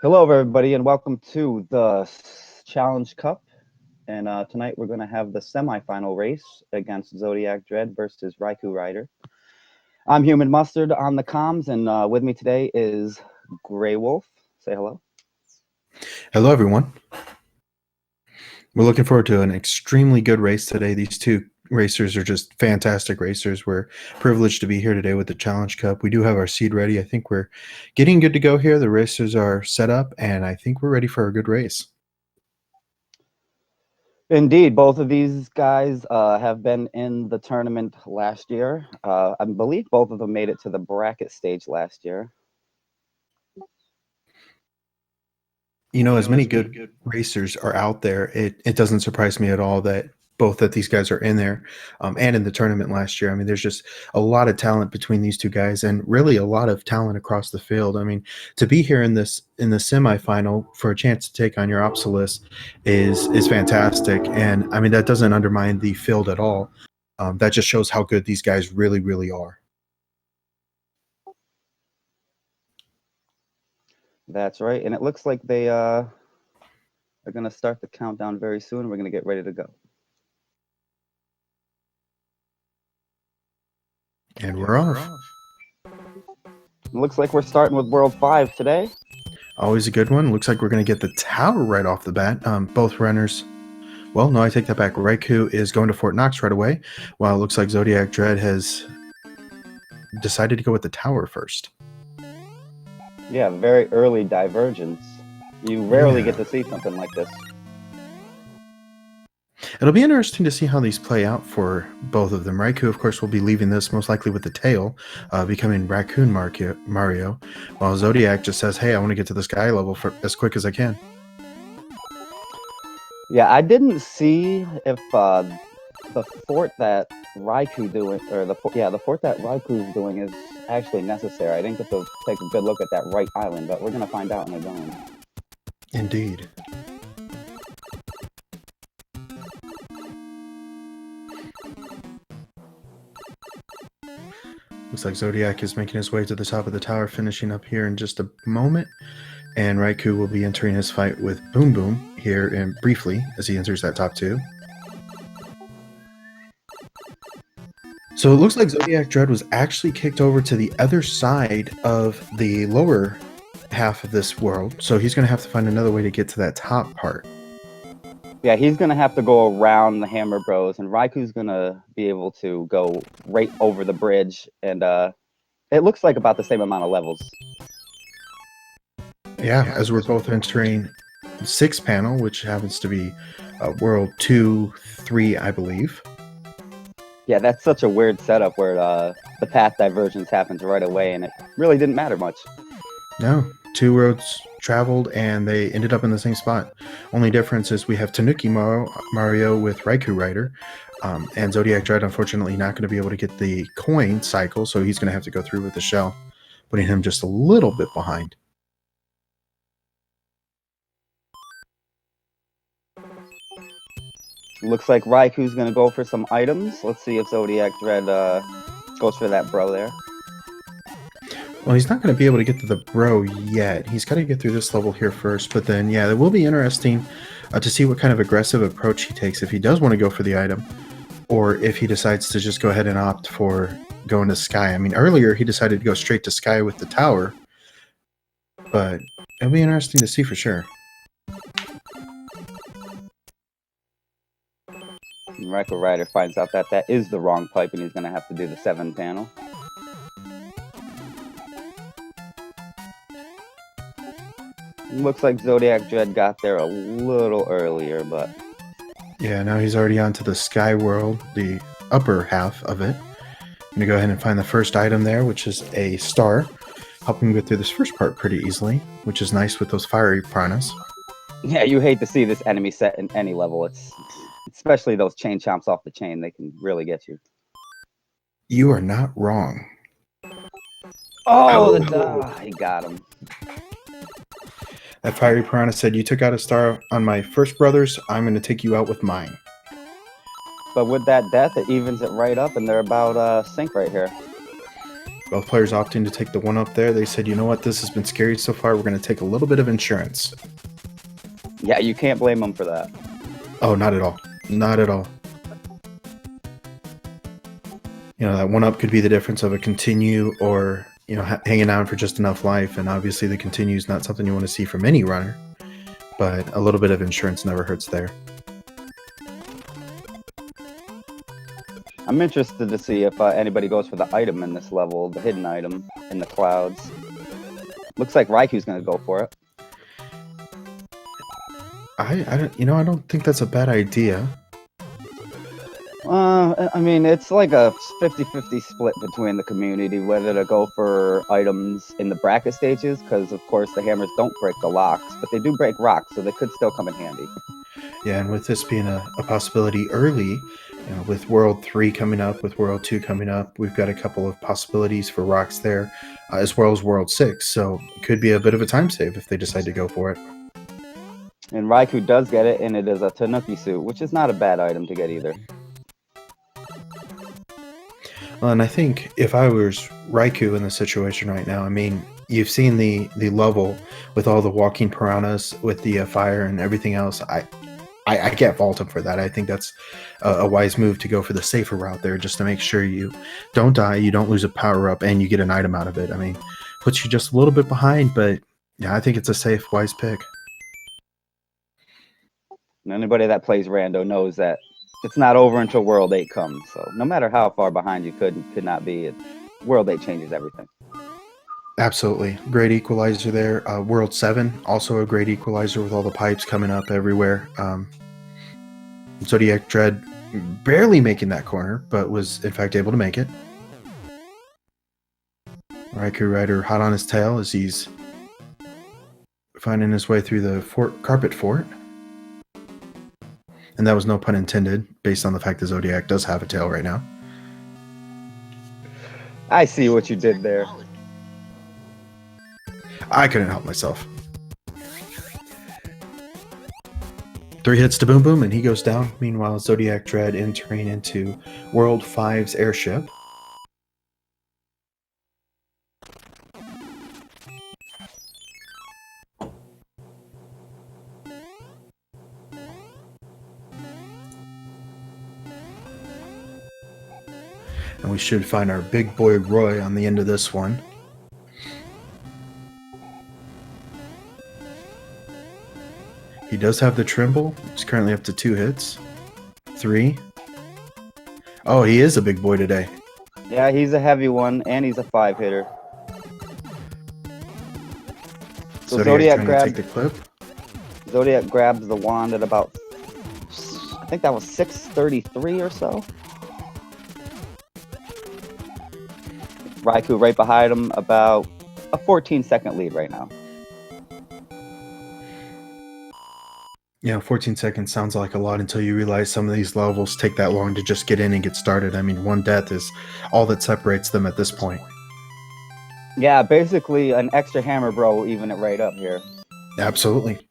Hello, everybody, and welcome to the Challenge Cup. And tonight we're going to have the semifinal race against ZodiacDredd versus raikourider. I'm Human Mustard on the comms, and with me today is Grey Wolf. Say hello. Hello, everyone. We're looking forward to an extremely good race today. These two racers are just fantastic racers. We're privileged to be here today with the Challenge Cup. We do have our seed ready. I think we're getting good to go here. The racers are set up, and I think we're ready for a good race. Indeed, both of these guys have been in the tournament last year. I believe both of them made it to the bracket stage last year. You know, as many good racers are out there, it doesn't surprise me at all that both of these guys are in there and in the tournament last year. I mean, there's just a lot of talent between these two guys and really a lot of talent across the field. I mean, to be here in the semifinal for a chance to take on your Obsolus is fantastic. And I mean, that doesn't undermine the field at all. That just shows how good these guys really, really are. That's right, and it looks like they are going to start the countdown very soon. We're going to get ready to go. And we're off. It looks like we're starting with World 5 today. Always a good one. Looks like we're going to get the tower right off the bat. Both runners. Well, no, I take that back. Raikou is going to Fort Knox right away, while it looks like ZodiacDredd has decided to go with the tower first. Yeah, very early divergence. You rarely get to see something like this. It'll be interesting to see how these play out for both of them. Raikou, of course, will be leaving this most likely with the tail, becoming Raccoon Mario, while Zodiac just says, hey, I want to get to the sky level for as quick as I can. Yeah, I didn't see if the fort that Raikou doing, or the fort that Raikou's doing is actually necessary. I didn't get to take a good look at that right island, but we're gonna find out in a moment. Indeed. Looks like Zodiac is making his way to the top of the tower, finishing up here in just a moment. And Raikou will be entering his fight with Boom Boom here in briefly as he enters that top two. So it looks like ZodiacDredd was actually kicked over to the other side of the lower half of this world. So he's going to have to find another way to get to that top part. Yeah, he's going to have to go around the Hammer Bros, and Raikou's going to be able to go right over the bridge. And it looks like about the same amount of levels. Yeah, as we're both entering the 6th panel, which happens to be World 2, 3, I believe. Yeah, that's such a weird setup where the path divergence happens right away, and it really didn't matter much. No, 2 roads traveled, and they ended up in the same spot. Only difference is we have Tanuki Mario with raikourider, and ZodiacDredd, unfortunately, not going to be able to get the coin cycle, so he's going to have to go through with the shell, putting him just a little bit behind. Looks like Raikou's going to go for some items. Let's see if ZodiacDredd goes for that bro there. Well, he's not going to be able to get to the bro yet. He's got to get through this level here first. But then, yeah, it will be interesting to see what kind of aggressive approach he takes if he does want to go for the item, or if he decides to just go ahead and opt for going to Sky. I mean, earlier he decided to go straight to Sky with the tower, but it'll be interesting to see for sure. raikourider finds out that that is the wrong pipe, and he's going to have to do the 7 panel. Looks like ZodiacDredd got there a little earlier, but... Yeah, now he's already onto the Sky World, the upper half of it. I'm going to go ahead and find the first item there, which is a star. Helping him get through this first part pretty easily, which is nice with those fiery piranhas. Yeah, you hate to see this enemy set in any level. It's especially those chain chomps off the chain. They can really get you. You are not wrong. Oh, he got him. That fiery piranha said, you took out a star on my first brothers, I'm going to take you out with mine. But with that death, it evens it right up, and they're about sync right here. Both players opting to take the 1-up there. They said, you know what, this has been scary so far. We're going to take a little bit of insurance. Yeah, you can't blame them for that. Oh, not at all. Not at all. You know, that 1-up could be the difference of a continue or, you know, hanging on for just enough life. And obviously the continue is not something you want to see from any runner. But a little bit of insurance never hurts there. I'm interested to see if anybody goes for the item in this level, the hidden item in the clouds. Looks like Raiku's going to go for it. I don't think that's a bad idea. I mean, it's like a 50-50 split between the community whether to go for items in the bracket stages, because of course the hammers don't break the locks, but they do break rocks, so they could still come in handy. Yeah, and with this being a possibility early, you know, with World 3 coming up, with World 2 coming up, we've got a couple of possibilities for rocks there, as well as World 6, so it could be a bit of a time save if they decide to go for it. And Raikou does get it, and it is a Tanuki suit, which is not a bad item to get either. Well, and I think if I was Raikou in the situation right now, I mean, you've seen the level with all the walking piranhas, with the fire and everything else. I can't fault him for that. I think that's a wise move to go for the safer route there, just to make sure you don't die, you don't lose a power-up, and you get an item out of it. I mean, puts you just a little bit behind, but yeah, I think it's a safe, wise pick. And anybody that plays Rando knows that it's not over until World 8 comes. So no matter how far behind you could not be, World 8 changes everything. Absolutely. Great equalizer there. World 7, also a great equalizer with all the pipes coming up everywhere. ZodiacDredd barely making that corner, but was in fact able to make it. Raikourider hot on his tail as he's finding his way through the carpet fort. And that was no pun intended, based on the fact that Zodiac does have a tail right now. I see what you did there. I couldn't help myself. 3 hits to Boom Boom, and he goes down. Meanwhile, ZodiacDredd entering into World 5's airship. And we should find our big boy Roy on the end of this one. He does have the Trimble. He's currently up to 2 hits. 3. Oh, he is a big boy today. Yeah, he's a heavy one, and he's a 5-hitter. So Zodiac grabs, take the clip. Zodiac grabs the wand at about, I think that was 6:33 or so. Raikou right behind him, about a 14-second lead right now. Yeah, 14 seconds sounds like a lot until you realize some of these levels take that long to just get in and get started. I mean, 1 death is all that separates them at this point. Yeah, basically an extra hammer bro will even it right up here. Absolutely.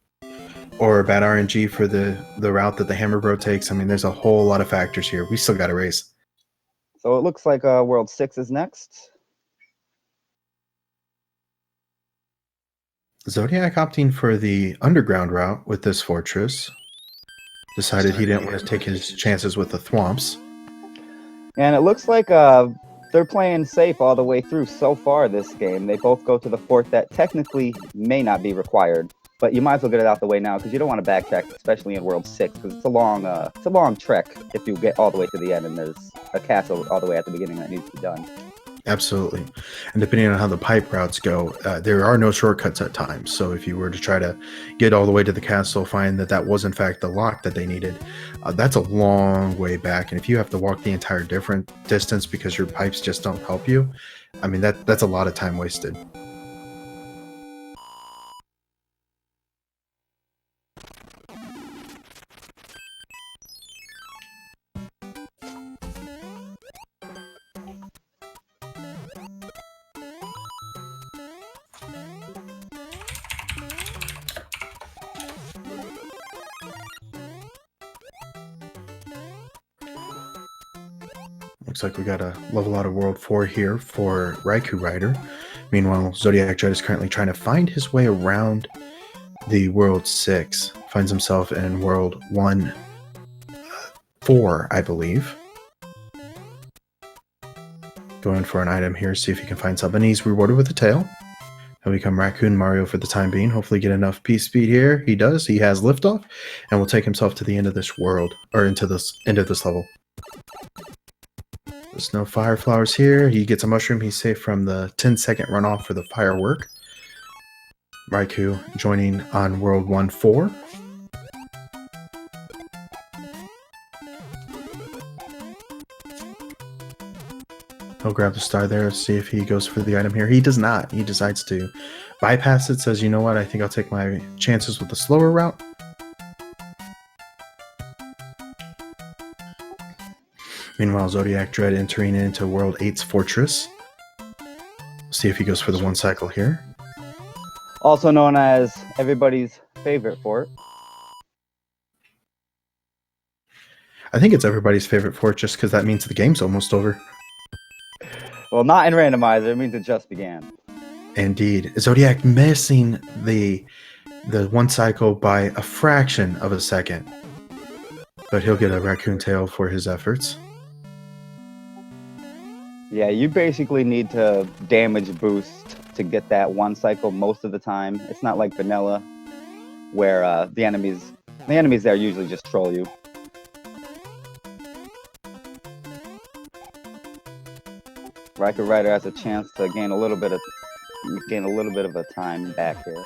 Or bad RNG for the route that the hammer bro takes. I mean, there's a whole lot of factors here. We still got a race. So it looks like World 6 is next. Zodiac opting for the underground route with this fortress. Decided he didn't want to take his chances with the thwomps. And it looks like they're playing safe all the way through so far this game. They both go to the fort that technically may not be required, but you might as well get it out the way now because you don't want to backtrack, especially in World 6, because it's a long trek if you get all the way to the end and there's a castle all the way at the beginning that needs to be done. Absolutely. And depending on how the pipe routes go, there are no shortcuts at times. So if you were to try to get all the way to the castle, find that that was in fact the lock that they needed, that's a long way back. And if you have to walk the entire different distance because your pipes just don't help you, I mean, that's a lot of time wasted. Looks like we got a level out of World 4 here for Raikourider. Meanwhile, ZodiacDredd is currently trying to find his way around the World 6. Finds himself in World 4, I believe. Going for an item here, see if he can find something. He's rewarded with a tail. He'll become Raccoon Mario for the time being. Hopefully get enough piece speed here. He does. He has liftoff and will take himself to the end of this world, or into this end of this level. There's no fire flowers here. He gets a mushroom. He's safe from the 10-second runoff for the firework. Raikou joining on World 1-4. He'll grab the star there, see if he goes for the item here. He does not. He decides to bypass it, says, you know what, I think I'll take my chances with the slower route. Meanwhile, ZodiacDredd entering into World 8's Fortress. See if he goes for the one cycle here. Also known as everybody's favorite fort. I think it's everybody's favorite fort just because that means the game's almost over. Well, not in Randomizer. It means it just began. Indeed. Zodiac missing the one cycle by a fraction of a second. But he'll get a raccoon tail for his efforts. Yeah, you basically need to damage boost to get that one cycle most of the time. It's not like vanilla, where the enemies there usually just troll you. Raikourider has a chance to gain a little bit of a time back here.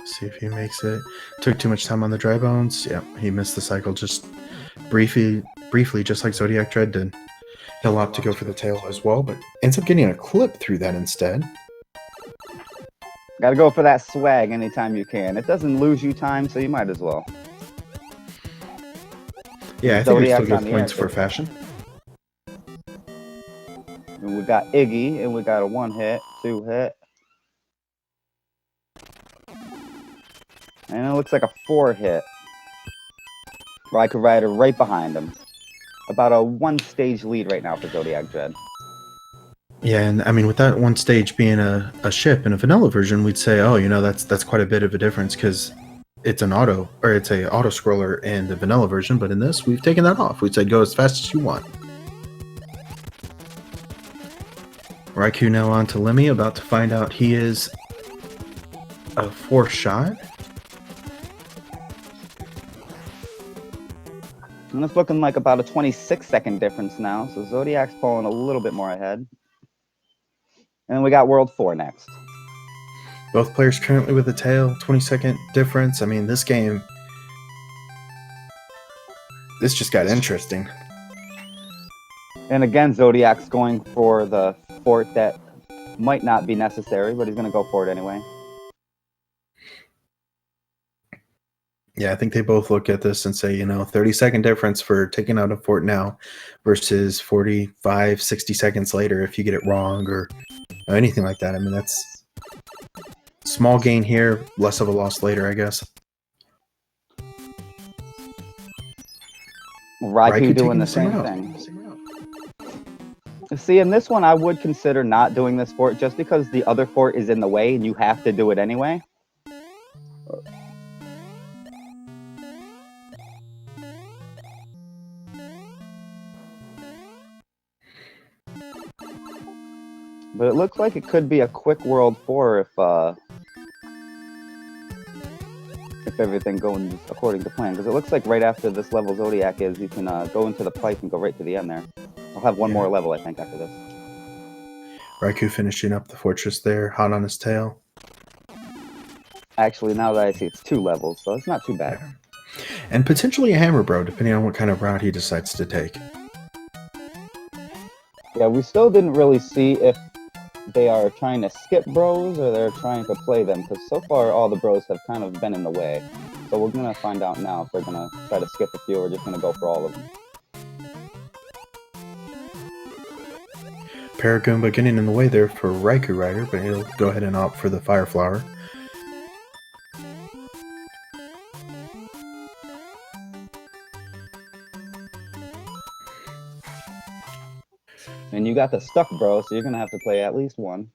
See if he makes it. Took too much time on the dry bones. Yep, he missed the cycle just briefly, just like ZodiacDredd did. He'll opt to go for the tail as well, but ends up getting a clip through that instead. Gotta go for that swag anytime you can. It doesn't lose you time, so you might as well. Yeah, I think we still get points for fashion. And we got Iggy, and we got a 1-hit, 2-hit. And it looks like a 4-hit. Raikourider right behind him. About a 1-stage lead right now for ZodiacDredd. Yeah, and I mean, with that one stage being a ship in a vanilla version, we'd say, oh, you know, that's quite a bit of a difference because it's an auto scroller in the vanilla version. But in this, we've taken that off. We'd say go as fast as you want. Raikou now on to Lemmy, about to find out he is a 4th shot. And it's looking like about a 26-second difference now, so Zodiac's pulling a little bit more ahead. And then we got World 4 next. Both players currently with a tail, 20-second difference. I mean, this game, this just got interesting. And again, Zodiac's going for the fort that might not be necessary, but he's going to go for it anyway. Yeah, I think they both look at this and say, you know, 30-second difference for taking out a fort now versus 45, 60 seconds later if you get it wrong or anything like that. I mean, that's small gain here, less of a loss later, I guess. Raikou doing the same thing. See, in this one, I would consider not doing this fort just because the other fort is in the way and you have to do it anyway. But it looks like it could be a quick World 4 if everything goes according to plan. Because it looks like right after this level Zodiac is, you can go into the pipe and go right to the end there. I'll have one more level, I think, after this. Raikou finishing up the fortress there, hot on his tail. Actually, now that I see, it's 2 levels, so it's not too bad. Yeah. And potentially a hammer bro, depending on what kind of route he decides to take. Yeah, we still didn't really see if they are trying to skip bros or they're trying to play them, because so far all the bros have kind of been in the way. So we're going to find out now if they're going to try to skip a few or just going to go for all of them. Paragoomba getting in the way there for Raikourider, but he'll go ahead and opt for the Fire Flower. And you got the stuck bro, so you're gonna have to play at least one.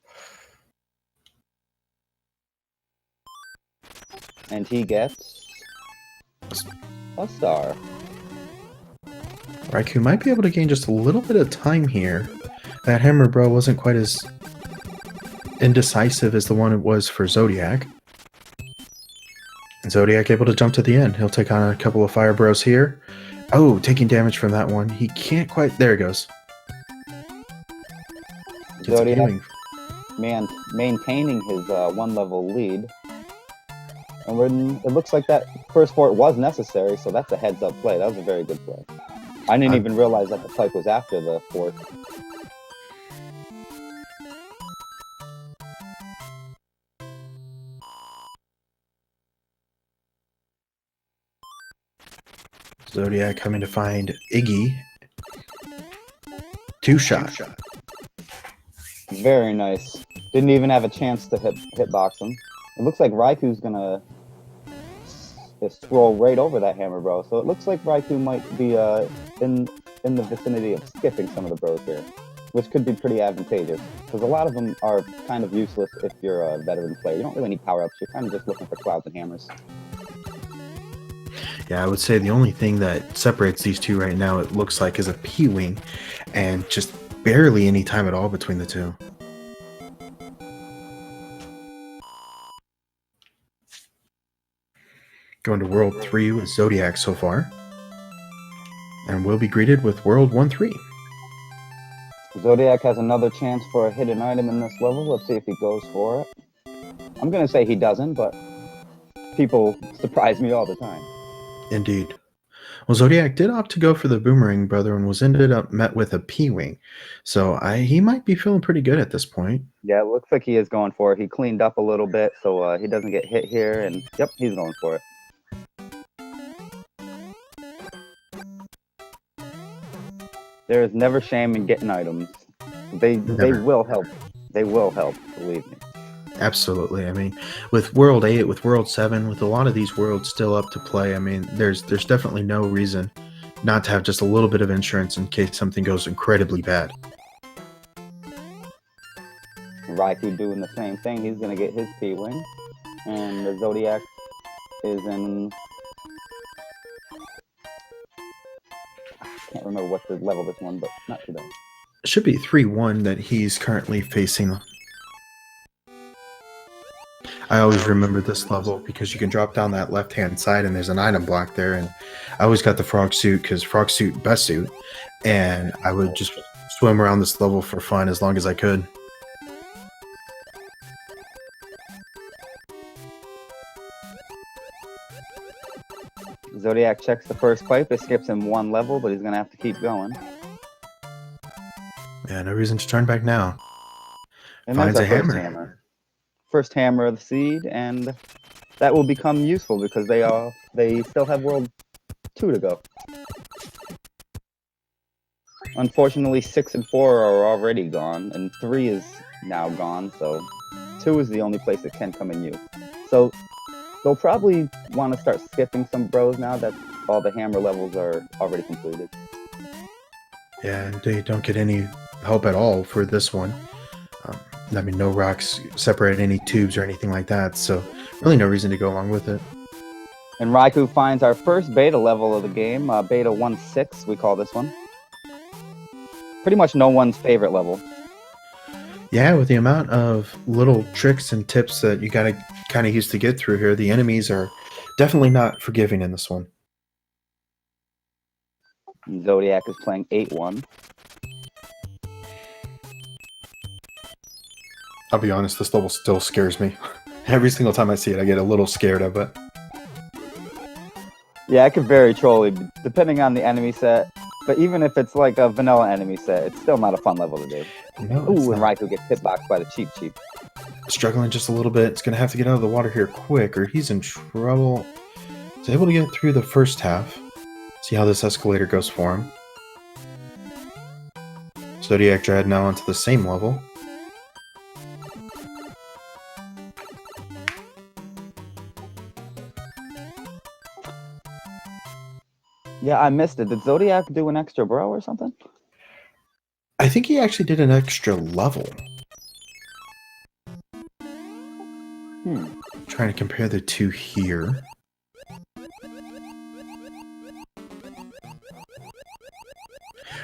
And he gets a star. Raikou might be able to gain just a little bit of time here. That hammer bro wasn't quite as indecisive as the one it was for Zodiac. And Zodiac able to jump to the end. He'll take on a couple of fire bros here. Oh, taking damage from that one. He can't quite... There it goes. Gets a Zodiac healing. maintaining his one level lead. And it looks like that first fort was necessary, so that's a heads-up play. That was a very good play. I didn't even realize that the pipe was after the fort. Zodiac coming to find Iggy. Two shot. Very nice. Didn't even have a chance to hitbox him. It looks like Raikou's gonna scroll right over that hammer bro. So it looks like Raikou might be in the vicinity of skipping some of the bros here, which could be pretty advantageous because a lot of them are kind of useless if you're a veteran player. You don't really need power-ups. You're kind of just looking for clouds and hammers. Yeah, I would say the only thing that separates these two right now, it looks like, is a P-Wing, and just barely any time at all between the two. Going to World 3 with Zodiac so far. And we'll be greeted with World 1-3. Zodiac has another chance for a hidden item in this level. Let's see if he goes for it. I'm going to say he doesn't, but people surprise me all the time. Indeed. Well, Zodiac did opt to go for the Boomerang Brother and was ended up met with a P-Wing. So he might be feeling pretty good at this point. Yeah, it looks like he is going for it. He cleaned up a little bit, so he doesn't get hit here. And, yep, he's going for it. There is never shame in getting items. They will help. They will help, believe me. Absolutely. I mean, with World 8, with World 7, with a lot of these worlds still up to play, I mean, there's definitely no reason not to have just a little bit of insurance in case something goes incredibly bad. Raikou doing the same thing. He's going to get his P-Wing. And the Zodiac is in... I can't remember what the level this one, but not too bad. It should be 3-1 that he's currently facing. I always remember this level because you can drop down that left-hand side and there's an item block there, and I always got the frog suit because frog suit, best suit, and I would just swim around this level for fun as long as I could. Zodiac checks the first pipe. It skips him one level, but he's going to have to keep going. Yeah, no reason to turn back now. And Finds that's a our hammer. First hammer of the seed, and that will become useful because they still have World 2 to go. Unfortunately, 6 and 4 are already gone, and 3 is now gone, so 2 is the only place it can come in use. So they'll probably want to start skipping some bros now that all the hammer levels are already completed. Yeah, and they don't get any help at all for this one. I mean, no rocks separate any tubes or anything like that, so really no reason to go along with it. And Raikou finds our first beta level of the game, beta 1-6, we call this one. Pretty much no one's favorite level. Yeah, with the amount of little tricks and tips that you gotta kind of use to get through here, the enemies are definitely not forgiving in this one. Zodiac is playing 8-1. I'll be honest, this level still scares me. Every single time I see it, I get a little scared of it. Yeah, it could vary trolly, depending on the enemy set. But even if it's like a vanilla enemy set, it's still not a fun level to do. No, Ooh, and Raikou gets hitboxed by the cheap. Struggling just a little bit. It's going to have to get out of the water here quick, or he's in trouble. He's able to get through the first half. See how this escalator goes for him. ZodiacDredd now onto the same level. Yeah, I missed it. Did Zodiac do an extra bro or something? I think he actually did an extra level. Trying to compare the two here.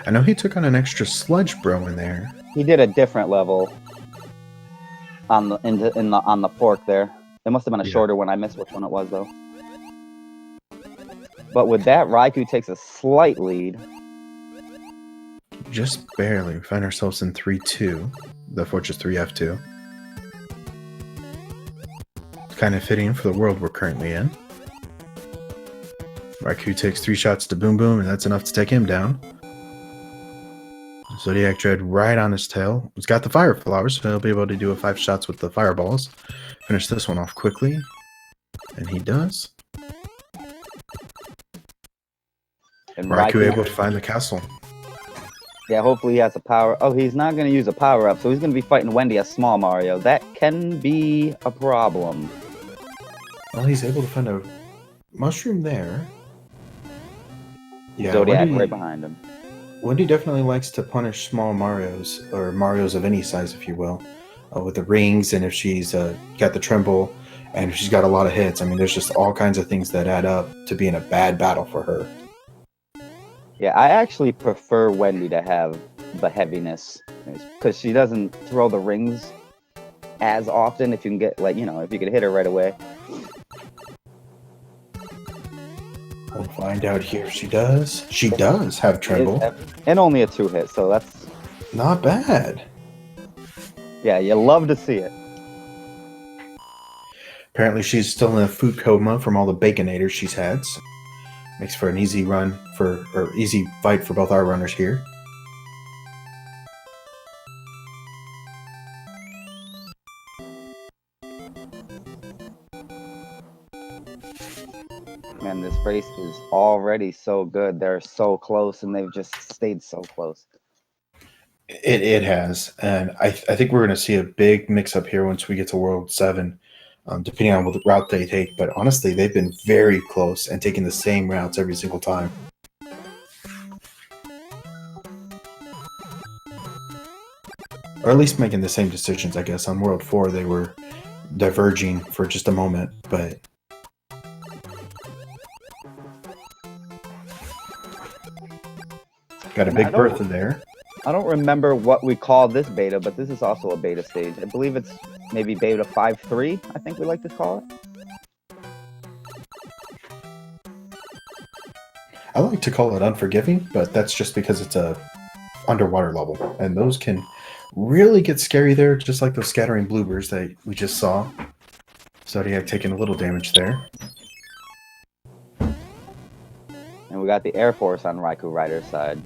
I know he took on an extra sludge bro in there. He did a different level on the fork there. It must have been a shorter one. I missed which one it was though. But with that, Raikou takes a slight lead. Just barely. We find ourselves in 3-2. The Fortress 3 F2. Kind of fitting for the world we're currently in. Raikou takes 3 shots to Boom Boom, and that's enough to take him down. ZodiacDredd right on his tail. He's got the fire flowers, so he'll be able to do 5 shots with the fireballs. Finish this one off quickly. And he does. And Raikou able to find the castle. Yeah, hopefully he has a power. Oh, he's not going to use a power up, so he's going to be fighting Wendy as Small Mario. That can be a problem. Well, he's able to find a mushroom there. Yeah, Zodiac Wendy, right behind him. Wendy definitely likes to punish small Marios, or Marios of any size, if you will, with the rings, and if she's got the tremble, and if she's got a lot of hits. I mean, there's just all kinds of things that add up to being a bad battle for her. Yeah, I actually prefer Wendy to have the heaviness, because she doesn't throw the rings as often. If you can get, like, you know, if you can hit her right away. We'll find out here if she does. She does have tremble. And only a 2-hit, so that's not bad. Yeah, you love to see it. Apparently she's still in a food coma from all the baconators she's had. So makes for an easy run or easy fight for both our runners here. Man, this race is already so good. They're so close, and they've just stayed so close. It has, and I think we're going to see a big mix-up here once we get to World 7, depending on what route they take. But honestly, they've been very close and taking the same routes every single time. Or at least making the same decisions, I guess. On World 4, they were diverging for just a moment, but... Got a big berth in there. I don't remember what we call this beta, but this is also a beta stage. I believe it's maybe beta 5.3, I think we like to call it. I like to call it unforgiving, but that's just because it's a underwater level. And those can really get scary there, just like those scattering bloopers that we just saw. Zodiac taking a little damage there. And we got the Air Force on raikourider's side.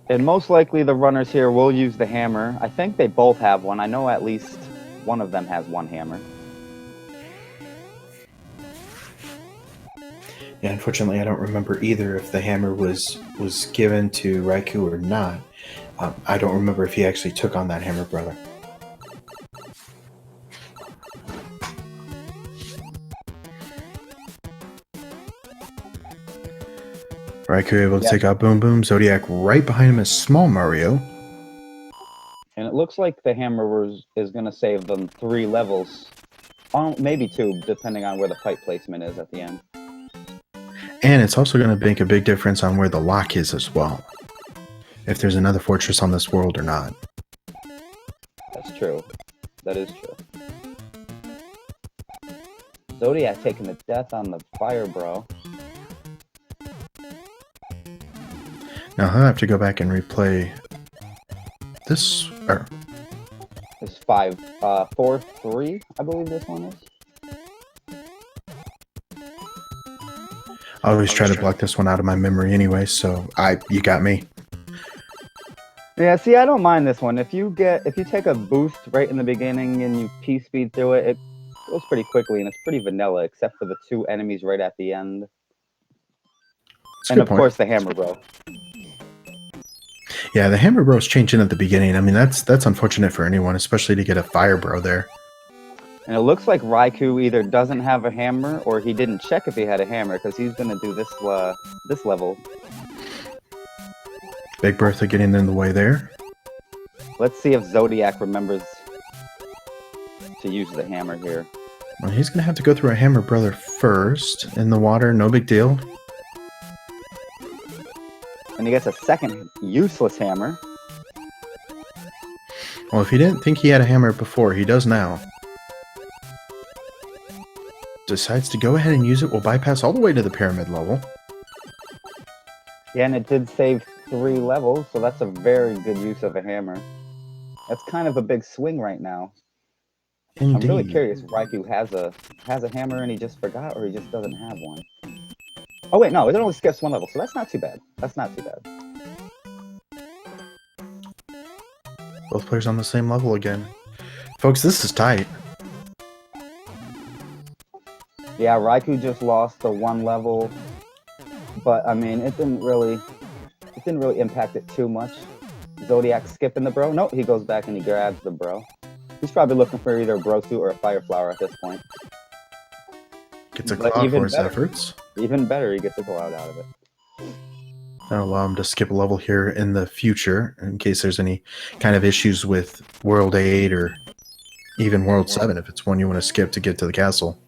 And most likely the runners here will use the hammer. I think they both have one. I know at least one of them has one hammer. Yeah, unfortunately, I don't remember either if the hammer was given to Raikou or not. I don't remember if he actually took on that hammer brother. Raikou able to take out Boom Boom. Zodiac right behind him is Small Mario. And it looks like the hammer is going to save them 3 levels. Maybe 2, depending on where the fight placement is at the end. And it's also going to make a big difference on where the lock is as well. If there's another fortress on this world or not. That's true. That is true. Zodiac taking the death on the fire, bro. Now I'll have to go back and replay this. It's 4-3, I believe this one is. I always try to block this one out of my memory anyway, so you got me. Yeah, see, I don't mind this one. If you take a boost right in the beginning and you P-speed through it, it goes pretty quickly and it's pretty vanilla, except for the 2 enemies right at the end. And of course the hammer bro. Yeah, the hammer bro's changing at the beginning. I mean, that's unfortunate for anyone, especially to get a fire bro there. And it looks like Raikou either doesn't have a hammer or he didn't check if he had a hammer because he's going to do this level. Big Bertha getting in the way there. Let's see if Zodiac remembers to use the hammer here. Well, he's going to have to go through a hammer brother first. In the water, no big deal. And he gets a second useless hammer. Well, if he didn't think he had a hammer before, he does now. Decides to go ahead and use it. Will bypass all the way to the pyramid level. Yeah, and it did save 3 levels, so that's a very good use of a hammer. That's kind of a big swing right now. Indeed. I'm really curious if Raikou has a hammer and he just forgot, or he just doesn't have one. Oh wait, no, it only skips 1 level, so that's not too bad. That's not too bad. Both players on the same level again. Folks, this is tight. Yeah, Raikou just lost the 1 level, but I mean, it didn't really impact it too much. Zodiac skipping the bro. Nope, he goes back and he grabs the bro. He's probably looking for either a bro suit or a fire flower at this point. Gets a cloud for his efforts. Even better, he gets a cloud out of it. That'll allow him to skip a level here in the future in case there's any kind of issues with World 8 or even World 7 if it's one you want to skip to get to the castle.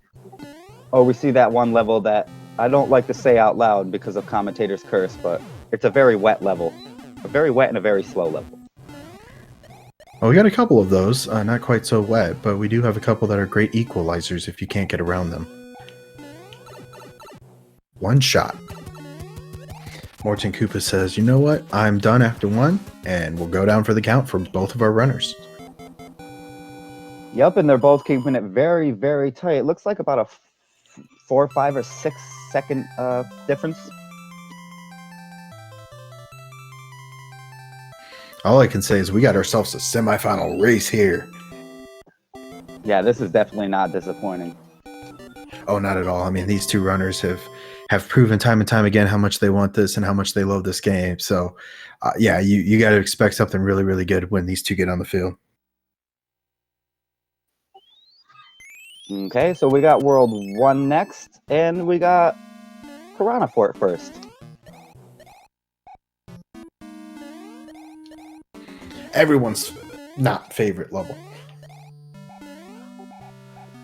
Oh, we see that 1 level that I don't like to say out loud because of commentator's curse, but it's a very wet level. A very wet and a very slow level. Well, we got a couple of those, not quite so wet, but we do have a couple that are great equalizers if you can't get around them. 1 shot. Morton Koopa says, you know what, I'm done after 1, and we'll go down for the count for both of our runners. Yep, and they're both keeping it very, very tight. It looks like about a 4, 5, or 6 second difference. All I can say is we got ourselves a semifinal race here. Yeah, this is definitely not disappointing. Oh, not at all. I mean, these 2 runners have proven time and time again how much they want this and how much they love this game. So, yeah, you got to expect something really, really good when these 2 get on the field. Okay, so we got World 1 next, and we got Piranha Fort first. Everyone's not favorite level.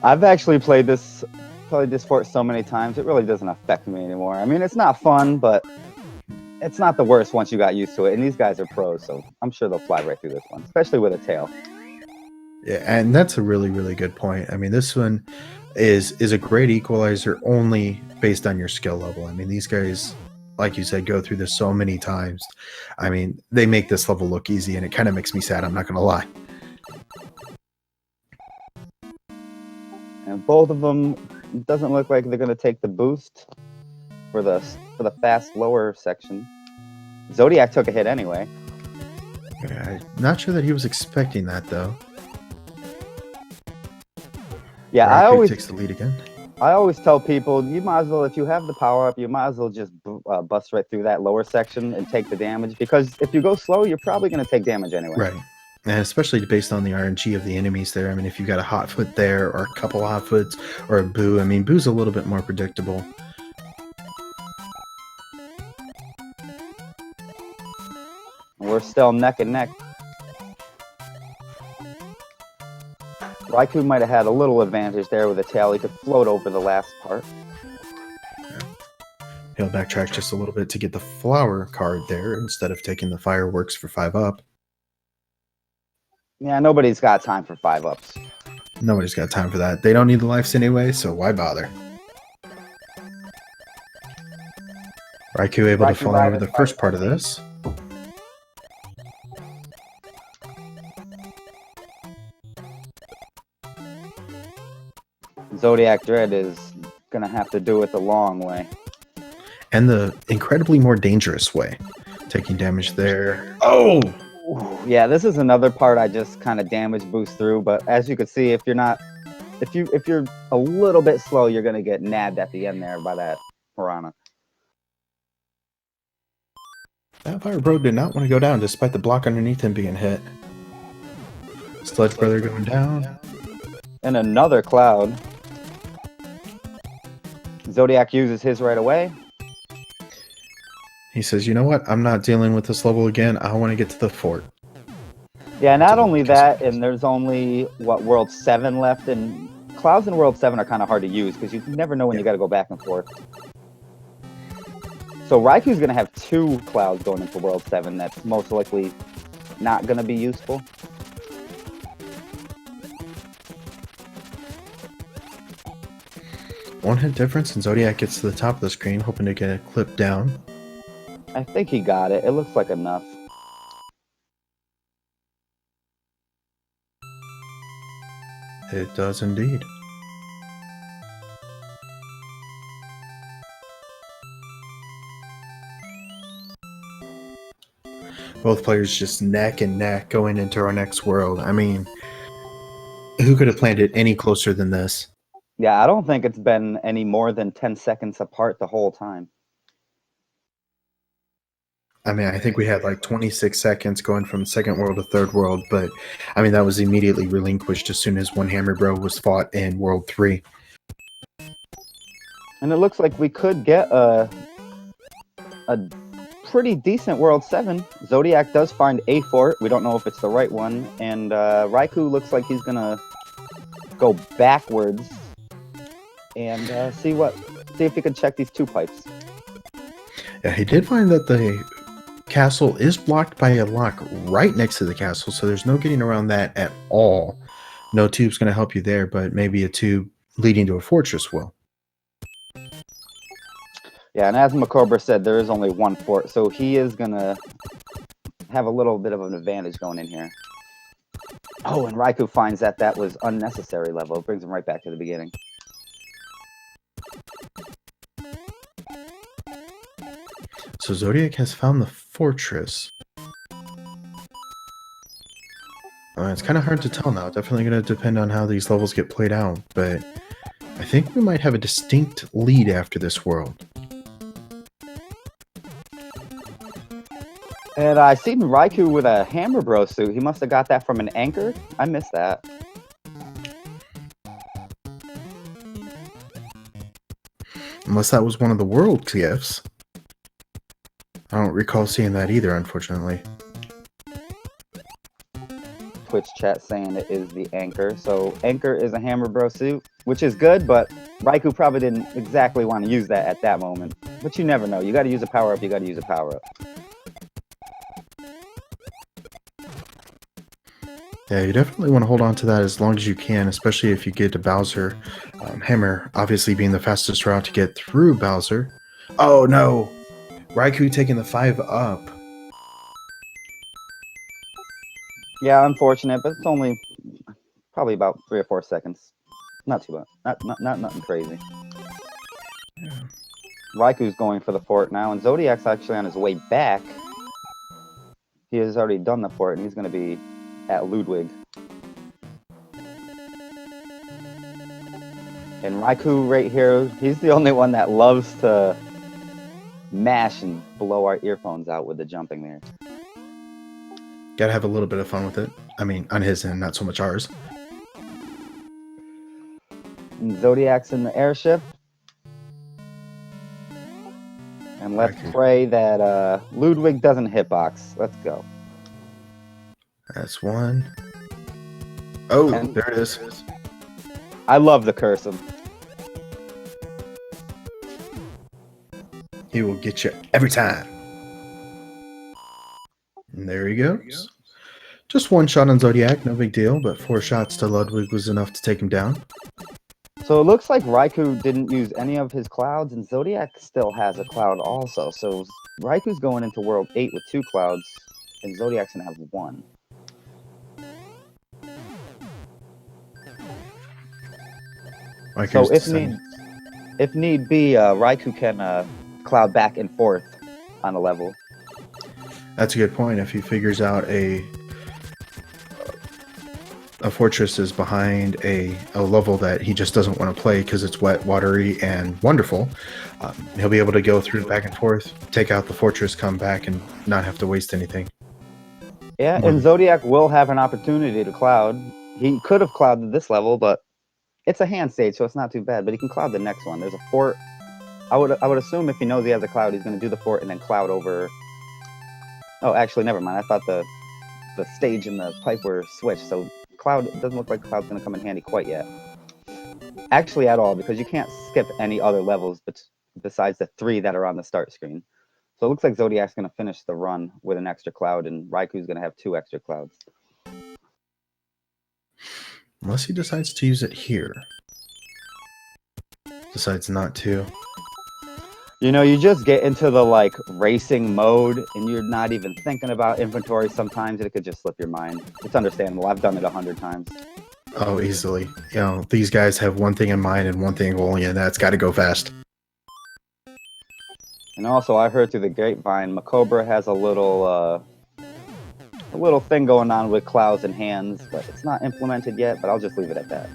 I've actually played this fort so many times, it really doesn't affect me anymore. I mean, it's not fun, but it's not the worst once you got used to it. And these guys are pros, so I'm sure they'll fly right through this one, especially with a tail. Yeah, and that's a really, really good point. I mean, this one is a great equalizer only based on your skill level. I mean, these guys, like you said, go through this so many times. I mean, they make this level look easy, and it kind of makes me sad, I'm not going to lie. And both of them, doesn't look like they're going to take the boost for the fast lower section. Zodiac took a hit anyway. Yeah, I'm not sure that he was expecting that, though. Yeah, Raikou takes the lead again. I always tell people, you might as well, if you have the power up, you might as well just bust right through that lower section and take the damage, because if you go slow, you're probably going to take damage anyway. Right. And especially based on the RNG of the enemies there. I mean, if you got a hot foot there, or a couple hot foots, or a Boo, I mean, Boo's a little bit more predictable. We're still neck and neck. Raikou might have had a little advantage there with the tail. He could float over the last part. Yeah. He'll backtrack just a little bit to get the flower card there instead of taking the fireworks for 5 up. Yeah, nobody's got time for 5 ups. Nobody's got time for that. They don't need the lives anyway, so why bother? Raikou able to fly over the first part of this. ZodiacDredd is going to have to do it the long way. And the incredibly more dangerous way. Taking damage there. Oh! Yeah, this is another part I just kind of damage boost through, but as you can see, if you're a little bit slow, you're going to get nabbed at the end there by that piranha. That Fire Bro did not want to go down despite the block underneath him being hit. Sludge Brother going down. And another cloud. Zodiac uses his right away. He says, you know what? I'm not dealing with this level again. I want to get to the fort. Yeah, not only that, and there's only, what, World 7 left, and clouds in World 7 are kind of hard to use because you never know when you got to go back and forth. So Raiku's going to have 2 clouds going into World 7 that's most likely not going to be useful. One hit difference, and Zodiac gets to the top of the screen, hoping to get a clip down. I think he got it. It looks like enough. It does indeed. Both players just neck and neck going into our next world. I mean, who could have planned it any closer than this? Yeah, I don't think it's been any more than 10 seconds apart the whole time. I mean, I think we had like 26 seconds going from second world to third world, but I mean, that was immediately relinquished as soon as One Hammer Bro was fought in World 3. And it looks like we could get a pretty decent World 7. Zodiac does find a fort. We don't know if it's the right one. And Raikou looks like he's going to go backwards and see if he can check these 2 pipes. Yeah, he did find that the castle is blocked by a lock right next to the castle, so there's no getting around that at all. No tube's going to help you there, but maybe a tube leading to a fortress will. Yeah, and as Macobra said, there is only 1 fort, so he is going to have a little bit of an advantage going in here. Oh, and Raikou finds that that was unnecessary level. It brings him right back to the beginning. So Zodiac has found the fortress. It's kind of hard to tell now. Definitely going to depend on how these levels get played out, but I think we might have a distinct lead after this world. And I seen Raikou with a Hammer Bro suit. He must have got that from an anchor. I missed that. Unless that was one of the world gifts. I don't recall seeing that either, unfortunately. Twitch chat saying it is the anchor. So anchor is a Hammer Bro suit, which is good, but Raikou probably didn't exactly want to use that at that moment. But you never know. You got to use a power-up, you got to use a power-up. Yeah, you definitely want to hold on to that as long as you can, especially if you get to Bowser. Hammer obviously being the fastest route to get through Bowser. Oh no! Raikou taking the 5 up. Yeah, unfortunate, but it's only probably about 3 or 4 seconds. Not too much. Not nothing crazy. Yeah. Raikou's going for the fort now, and Zodiac's actually on his way back. He has already done the fort, and he's going to be at Ludwig. And Raikou right here, he's the only one that loves to mash and blow our earphones out with the jumping there. Gotta have a little bit of fun with it. I mean, on his end, not so much ours. And Zodiac's in the airship. And let's pray that Ludwig doesn't hitbox. Let's go. That's one. Oh, And there it is. I love the curse him. He will get you every time. And there he goes. Just one shot on Zodiac, no big deal, but 4 shots to Ludwig was enough to take him down. So it looks like Raikou didn't use any of his clouds, and Zodiac still has a cloud also. So Raikou's going into World 8 with 2 clouds, and Zodiac's going to have 1. So if need be, Raikou can cloud back and forth on a level. That's a good point. If he figures out a fortress is behind a level that he just doesn't want to play because it's wet, watery, and wonderful, he'll be able to go through back and forth, take out the fortress, come back, and not have to waste anything. Yeah, and Zodiac will have an opportunity to cloud. He could have clouded this level, but It's a hand stage, so it's not too bad. But he can cloud the next one. There's a fort. I would assume if he knows he has a cloud, he's going to do the fort and then cloud over. Oh, actually, never mind. I thought the stage and the pipe were switched, so cloud doesn't look like cloud's going to come in handy quite yet. Actually, at all, because you can't skip any other levels besides the 3 that are on the start screen. So it looks like Zodiac's going to finish the run with an extra cloud, and Raiku's going to have 2 extra clouds. Unless he decides to use it here. Decides not to. You know, you just get into the, like, racing mode, and you're not even thinking about inventory sometimes. It could just slip your mind. It's understandable. I've done it 100 times. Oh, easily. You know, these guys have one thing in mind and one thing only, and that's got to go fast. And also, I heard through the grapevine, Macobra has a little thing going on with clouds and hands, but it's not implemented yet, but I'll just leave it at that.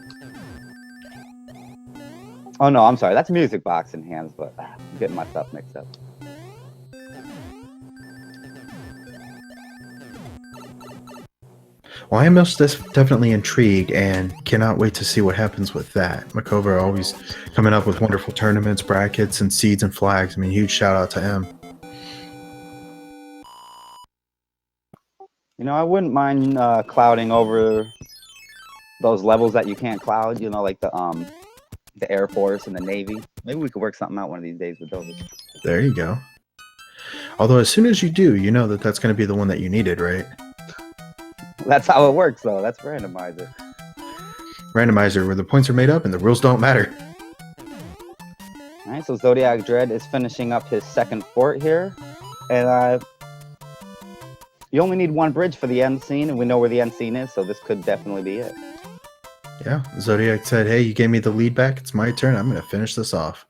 Oh no, I'm sorry, that's Music Box and hands, but I'm getting my stuff mixed up. Well, I am most definitely intrigued and cannot wait to see what happens with that. Makova always coming up with wonderful tournaments, brackets, and seeds and flags. I mean, huge shout out to him. You know, I wouldn't mind clouding over those levels that you can't cloud, you know, like the Air Force and the Navy. Maybe we could work something out one of these days with those. There you go. Although as soon as you do, you know that that's going to be the one that you needed, right? That's how it works, though. That's Randomizer. Randomizer, where the points are made up and the rules don't matter. All right, so ZodiacDredd is finishing up his second fort here. And you only need 1 bridge for the end scene, and we know where the end scene is, so this could definitely be it. Yeah, Zodiac said, hey, you gave me the lead back. It's my turn. I'm going to finish this off.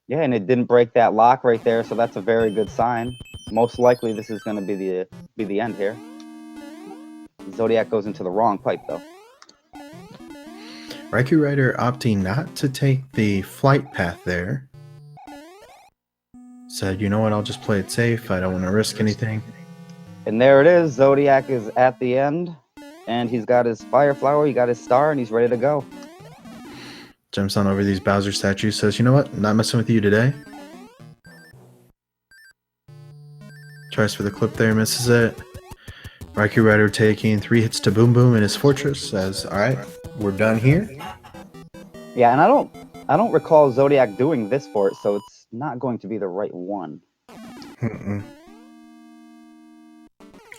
Yeah, and it didn't break that lock right there, so that's a very good sign. Most likely this is going to be the end here. Zodiac goes into the wrong pipe, though. Raikourider opting not to take the flight path there. Said, you know what, I'll just play it safe. I don't want to risk anything. And there it is. Zodiac is at the end. And he's got his fire flower, he got his star, and he's ready to go. Jumps on over these Bowser statues, says, you know what, I'm not messing with you today. Tries for the clip there, misses it. Raikourider taking 3 hits to Boom Boom in his fortress, says, alright, we're done here. Yeah, and I don't recall Zodiac doing this fort, so it's not going to be the right one.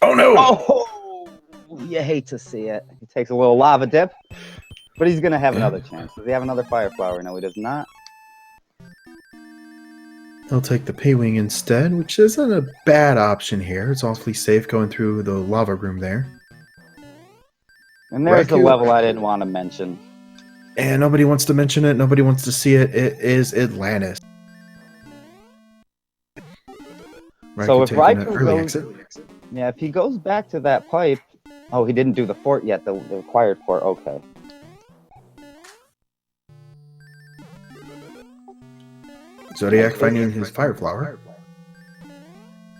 Oh no! Oh! You hate to see it. He takes a little lava dip, but he's going to have another chance. Does he have another fire flower? No, he does not. He'll take the Paywing instead, which isn't a bad option here. It's awfully safe going through the lava room there. And there's the level I didn't want to mention. And nobody wants to mention it. Nobody wants to see it. It is Atlantis. So if Raikou goes, yeah, if he goes back to that pipe, oh, he didn't do the fort yet, the required fort. Okay. Zodiac finding his fire flower.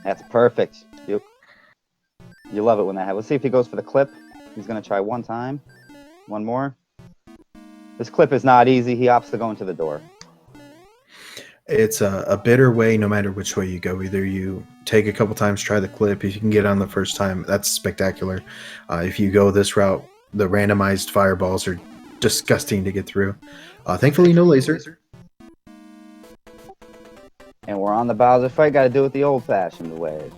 That's perfect. You love it when that happens. Let's see if he goes for the clip. He's going to try one time. One more. This clip is not easy. He opts to go into the door. It's a bitter way no matter which way you go. Either you take a couple times, try the clip. If you can get on the first time, that's spectacular. If you go this route, the randomized fireballs are disgusting to get through. Thankfully, no laser. And we're on the Bowser fight. Got to do it the old-fashioned way.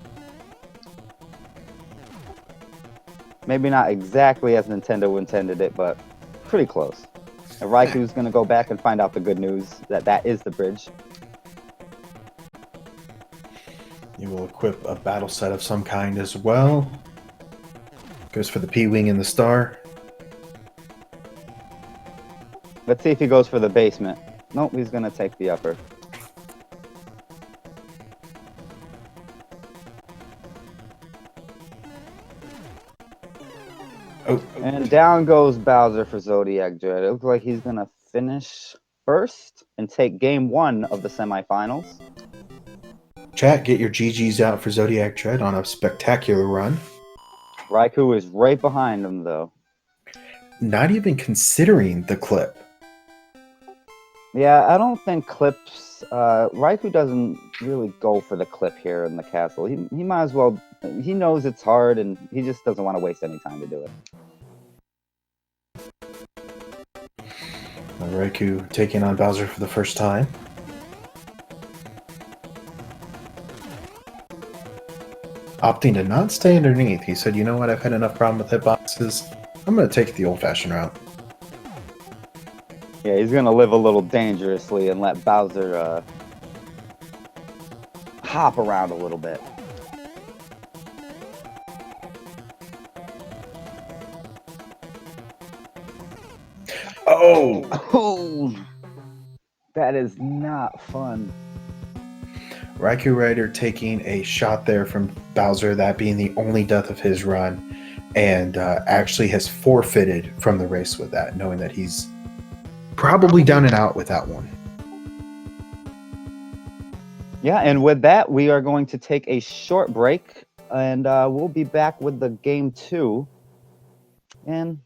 Maybe not exactly as Nintendo intended it, but pretty close. And Raiku's going to go back and find out the good news that that is the bridge. You will equip a battle set of some kind as well. Goes for the P-Wing and the star. Let's see if he goes for the basement. Nope, he's going to take the upper. Oh. And down goes Bowser for ZodiacDredd. It looks like he's going to finish first and take game 1 of the semifinals. Chat, get your GGs out for ZodiacDredd on a spectacular run. Raikou is right behind him, though. Not even considering the clip. Yeah, I don't think clips. Raikou doesn't really go for the clip here in the castle. He might as well. He knows it's hard, and he just doesn't want to waste any time to do it. Raikou taking on Bowser for the first time. Opting to not stay underneath. He said, you know what, I've had enough problem with hitboxes. I'm going to take the old-fashioned route. Yeah, he's gonna live a little dangerously and let Bowser hop around a little bit. Oh! Oh, that is not fun. raikourider taking a shot there from Bowser, that being the only death of his run, and actually has forfeited from the race with that, knowing that he's probably down and out with that one. Yeah, and with that, we are going to take a short break, and we'll be back with the game 2 in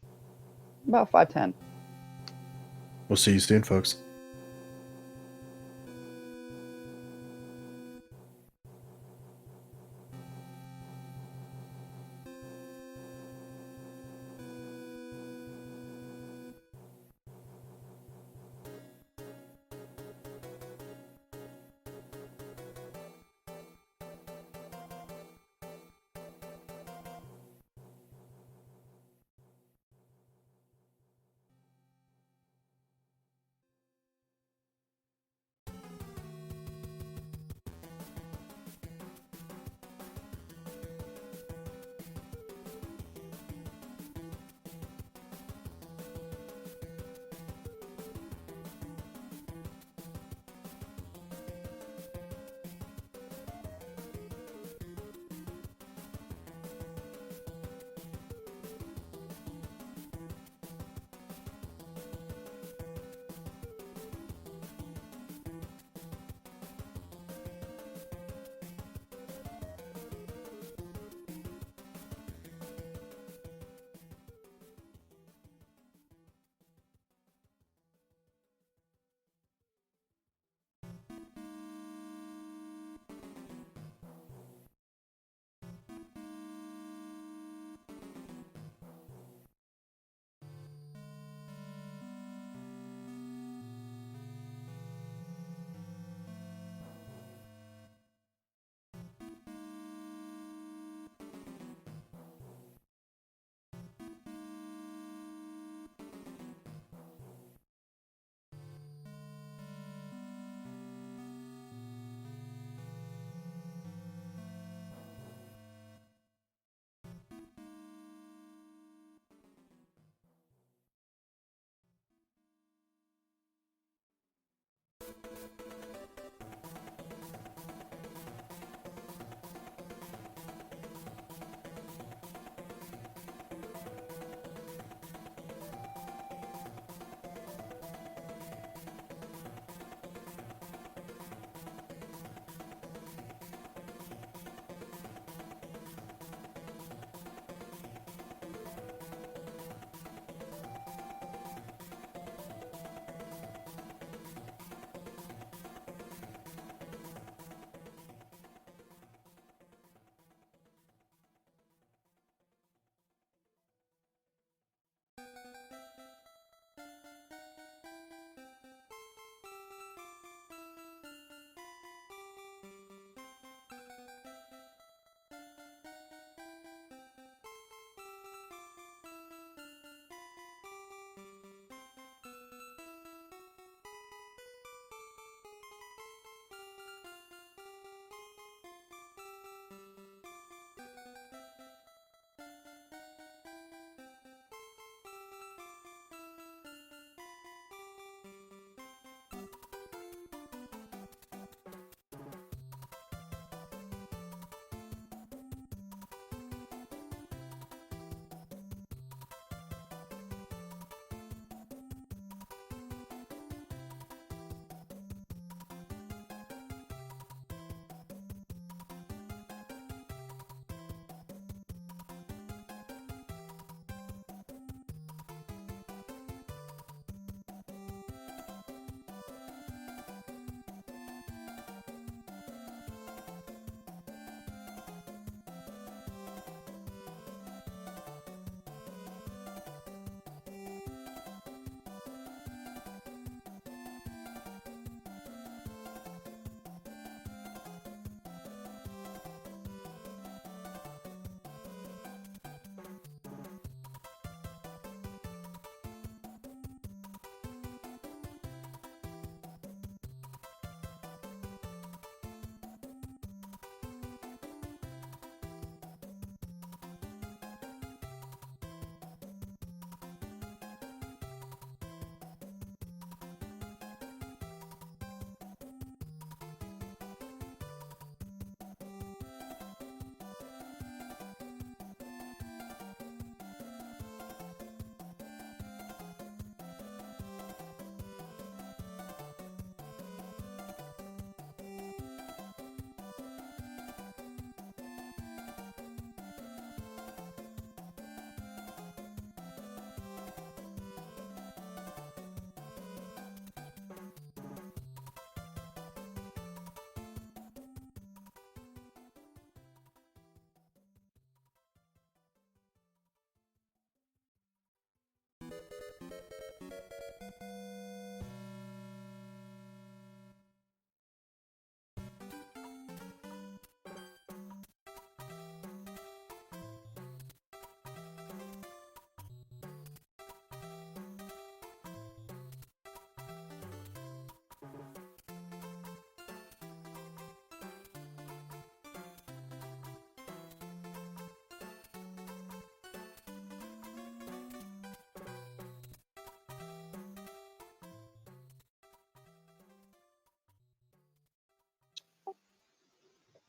about 5:10. We'll see you soon, folks.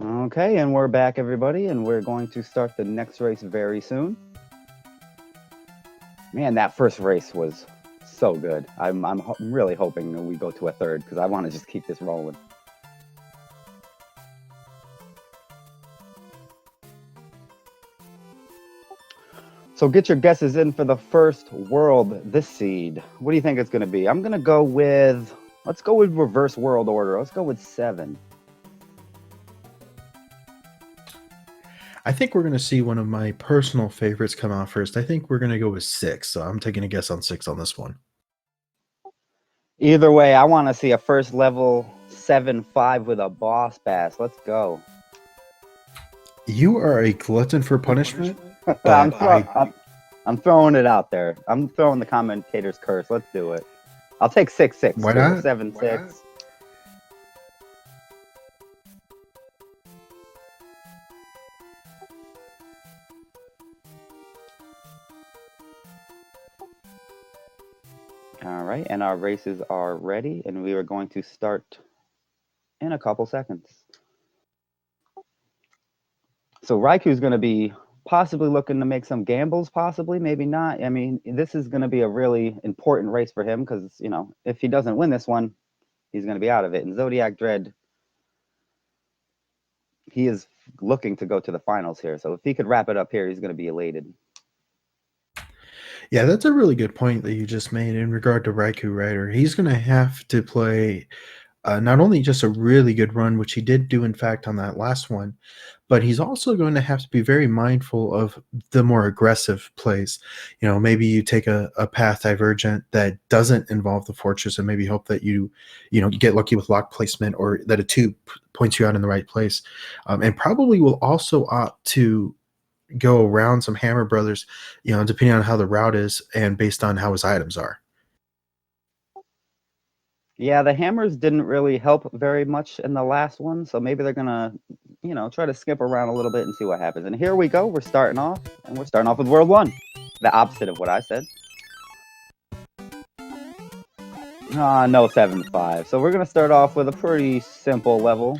Okay, and we're back, everybody, and we're going to start the next race very soon. Man, that first race was so good. I'm really hoping that we go to a third because I want to just keep this rolling. So get your guesses in for the first world this seed. What do you think it's going to be? I'm going to go with, let's go with reverse world order. Let's go with 7. I think we're going to see one of my personal favorites come out first. I think we're going to go with 6. So I'm taking a guess on 6 on this one. Either way, I want to see a first level 7-5 with a boss pass. Let's go. You are a glutton for punishment. I'm throwing it out there. I'm throwing the commentator's curse. Let's do it. I'll take 6-6. Why not? 7-6. All right, and our races are ready, and we are going to start in a couple seconds. So Raiku's going to be possibly looking to make some gambles, possibly, maybe not. I mean, this is going to be a really important race for him because, you know, if he doesn't win this one, he's going to be out of it. And ZodiacDredd, he is looking to go to the finals here. So if he could wrap it up here, he's going to be elated. Yeah, that's a really good point that you just made in regard to raikourider. He's going to have to play not only just a really good run, which he did do, in fact, on that last one, but he's also going to have to be very mindful of the more aggressive plays. You know, maybe you take a path divergent that doesn't involve the fortress and maybe hope that you get lucky with lock placement or that a 2 points you out in the right place. And probably will also opt to go around some Hammer Brothers, you know, depending on how the route is and based on how his items are. Yeah, the hammers didn't really help very much in the last one, so maybe they're gonna, you know, try to skip around a little bit and see what happens. And here we go. We're starting off, and we're starting off with World 1. The opposite of what I said. No 7-5. So we're gonna start off with a pretty simple level.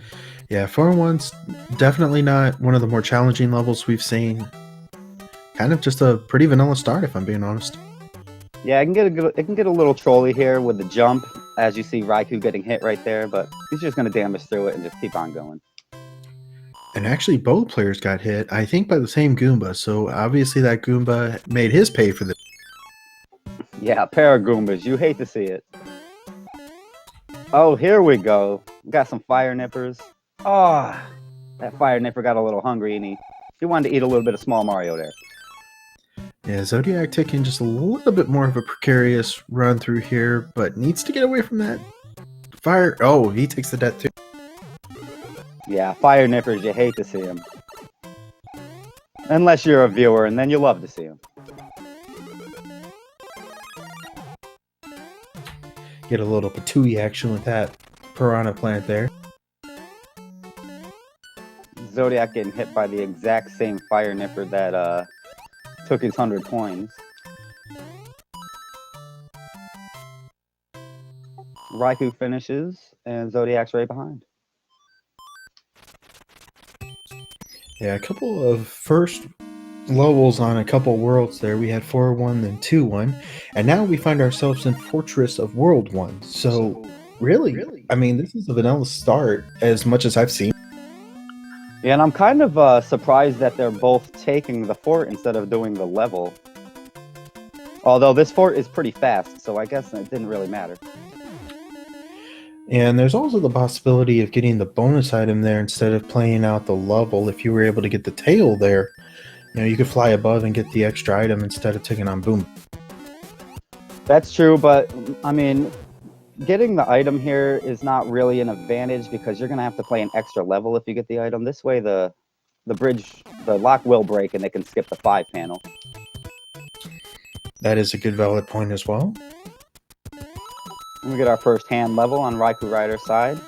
Yeah, 4-1's definitely not one of the more challenging levels we've seen. Kind of just a pretty vanilla start, if I'm being honest. Yeah, it can get a little trolly here with the jump, as you see Raikou getting hit right there, but he's just going to damage through it and just keep on going. And actually, both players got hit, I think, by the same Goomba, so obviously that Goomba made his pay for this. Yeah, pair of Goombas. You hate to see it. Oh, here we go. We got some fire nippers. Oh, that fire nipper got a little hungry, and he wanted to eat a little bit of small Mario there. Yeah, Zodiac taking just a little bit more of a precarious run through here, but needs to get away from that fire. Oh, he takes the death too. Yeah, fire nippers, you hate to see them. Unless you're a viewer, and then you love to see them. Get a little patooey action with that Piranha Plant there. Zodiac getting hit by the exact same fire nipper that took his 100 coins. Raikou finishes, and Zodiac's right behind. Yeah, a couple of first levels on a couple worlds there. We had 4-1, then 2-1, and now we find ourselves in Fortress of World 1. So, really, I mean, this is a vanilla start as much as I've seen. Yeah, and I'm kind of surprised that they're both taking the fort instead of doing the level. Although this fort is pretty fast, so I guess it didn't really matter. And there's also the possibility of getting the bonus item there instead of playing out the level. If you were able to get the tail there, you know, you could fly above and get the extra item instead of taking on Boom. That's true, but I mean, getting the item here is not really an advantage because you're going to have to play an extra level if you get the item. This way the lock will break and they can skip the 5 panel. That is a good valid point as well. We get our first hand level on raikourider's side.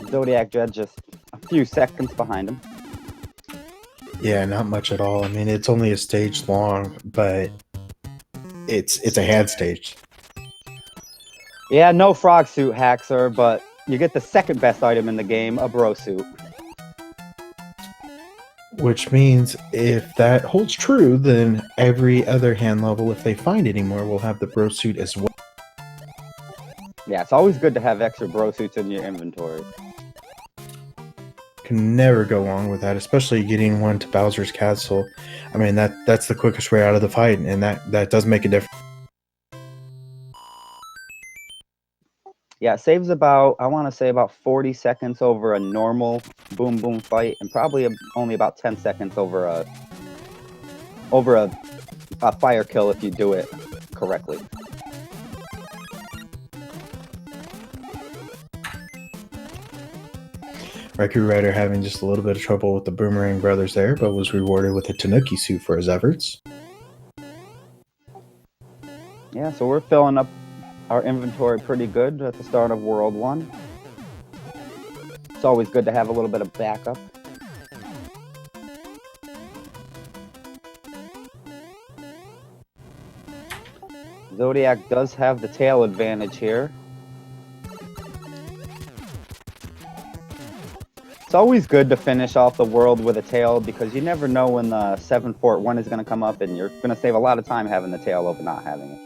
ZodiacDredd just a few seconds behind him. Yeah, not much at all. I mean, it's only a stage long, but it's a hand stage. Yeah, no frog suit haxer, but you get the second best item in the game, a bro suit. Which means if that holds true, then every other hand level, if they find any more, will have the bro suit as well. Yeah, it's always good to have extra bro suits in your inventory. Can never go wrong with that, especially getting one to Bowser's Castle. I mean, that's the quickest way out of the fight, and that does make a difference. Yeah, it saves about, I want to say about 40 seconds over a normal boom boom fight, and probably only about 10 seconds over a fire kill if you do it correctly. Raikourider having just a little bit of trouble with the Boomerang Brothers there, but was rewarded with a Tanuki suit for his efforts. Yeah, so we're filling up our inventory pretty good at the start of World 1. It's always good to have a little bit of backup. Zodiac does have the tail advantage here. It's always good to finish off the world with a tail because you never know when the 7 Fort 1 is going to come up, and you're going to save a lot of time having the tail over not having it.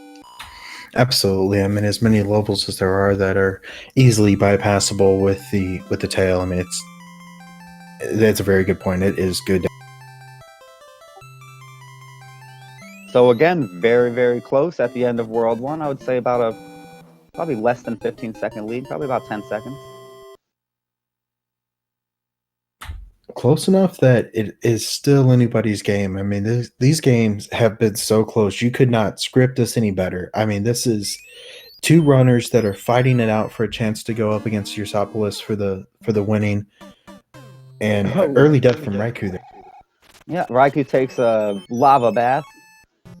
Absolutely. I mean, as many levels as there are that are easily bypassable with the tail. I mean, that's a very good point. It is good. So again, very, very close at the end of World 1. I would say about probably less than 15-second lead, probably about 10 seconds. Close enough that it is still anybody's game. I mean, these games have been so close. You could not script this any better. I mean, this is two runners that are fighting it out for a chance to go up against Ursopolis for the winning. And early death from Raikou there. Yeah, Raikou takes a lava bath.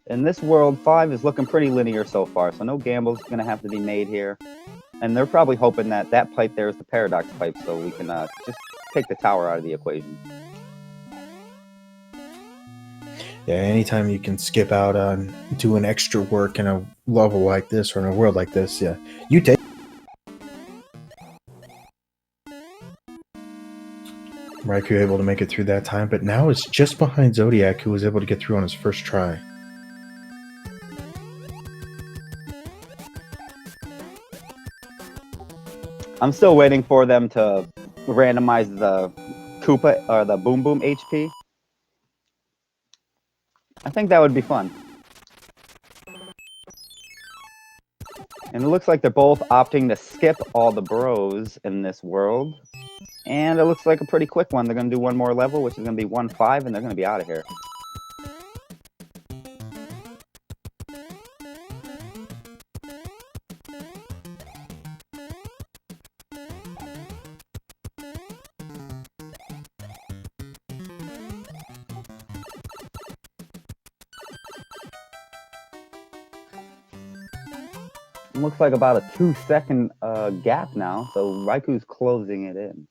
And this World 5 is looking pretty linear so far, so no gamble's going to have to be made here. And they're probably hoping that that pipe there is the Paradox pipe, so we can just take the tower out of the equation. Yeah, anytime you can skip out on doing extra work in a level like this or in a world like this, yeah, you take. Raikou able to make it through that time, but now it's just behind Zodiac, who was able to get through on his first try. I'm still waiting for them to randomize the Koopa or the Boom Boom HP. I think that would be fun. And it looks like they're both opting to skip all the bros in this world. And it looks like a pretty quick one. They're going to do one more level, which is going to be 1-5, and they're going to be out of here. Looks like about a 2-second gap now, so Raikou's closing it in.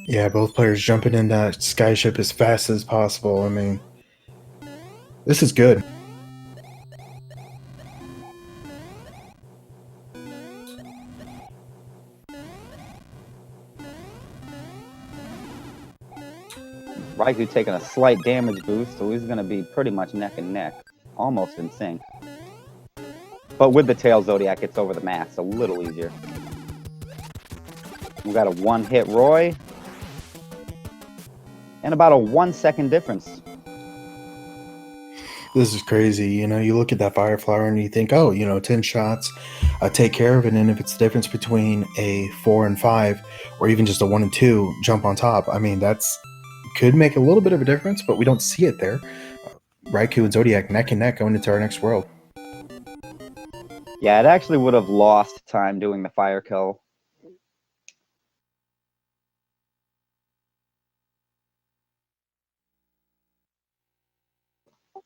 Yeah, both players jumping in that skyship as fast as possible. I mean, this is good. Raikou taking a slight damage boost, so he's going to be pretty much neck and neck. Almost in sync. But with the tail, Zodiac gets over the mask a little easier. We got a one-hit Roy. And about a 1-second difference. This is crazy. You know, you look at that Fire Flower and you think, oh, 10 shots, take care of it. And if it's the difference between a 4 and 5, or even just a 1 and 2, jump on top. I mean, that's could make a little bit of a difference, but we don't see it there. Raikou and Zodiac neck and neck going into our next world. Yeah, it actually would have lost time doing the fire kill.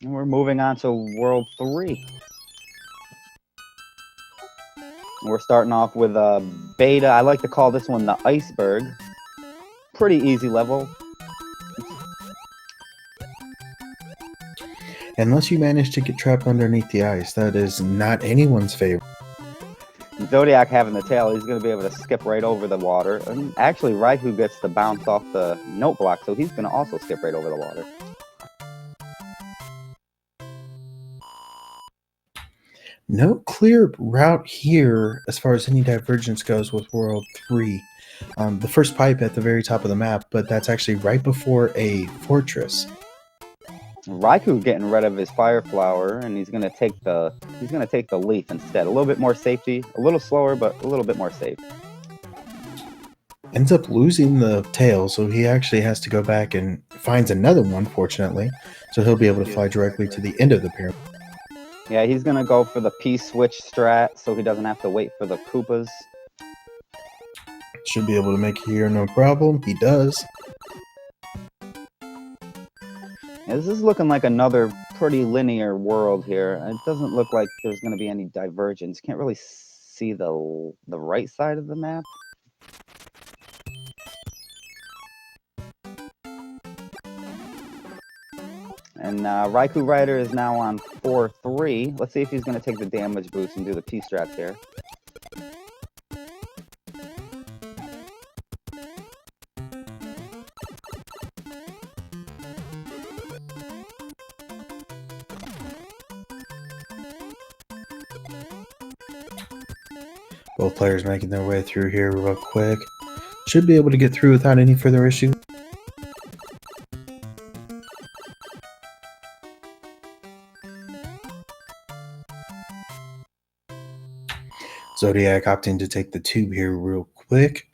And we're moving on to World 3. We're starting off with a beta. I like to call this one the Iceberg. Pretty easy level. Unless you manage to get trapped underneath the ice, that is not anyone's favorite. Zodiac having the tail, he's going to be able to skip right over the water. And actually, Raikou gets to bounce off the note block, so he's going to also skip right over the water. No clear route here as far as any divergence goes with World 3. The first pipe at the very top of the map, but that's actually right before a fortress. Raikou getting rid of his fire flower, and he's gonna take the leaf instead. A little bit more safety, a little slower, but a little bit more safe. Ends up losing the tail, so he actually has to go back and finds another one, fortunately. So he'll be able to fly directly to the end of the pyramid. Yeah, he's gonna go for the P-switch strat, so he doesn't have to wait for the Koopas. Should be able to make it here, no problem. He does. Yeah, this is looking like another pretty linear world here. It doesn't look like there's going to be any divergence. Can't really see the right side of the map. And raikourider is now on 4-3. Let's see if he's going to take the damage boost and do the P-strat here. Both players making their way through here real quick. Should be able to get through without any further issue. Zodiac opting to take the tube here real quick.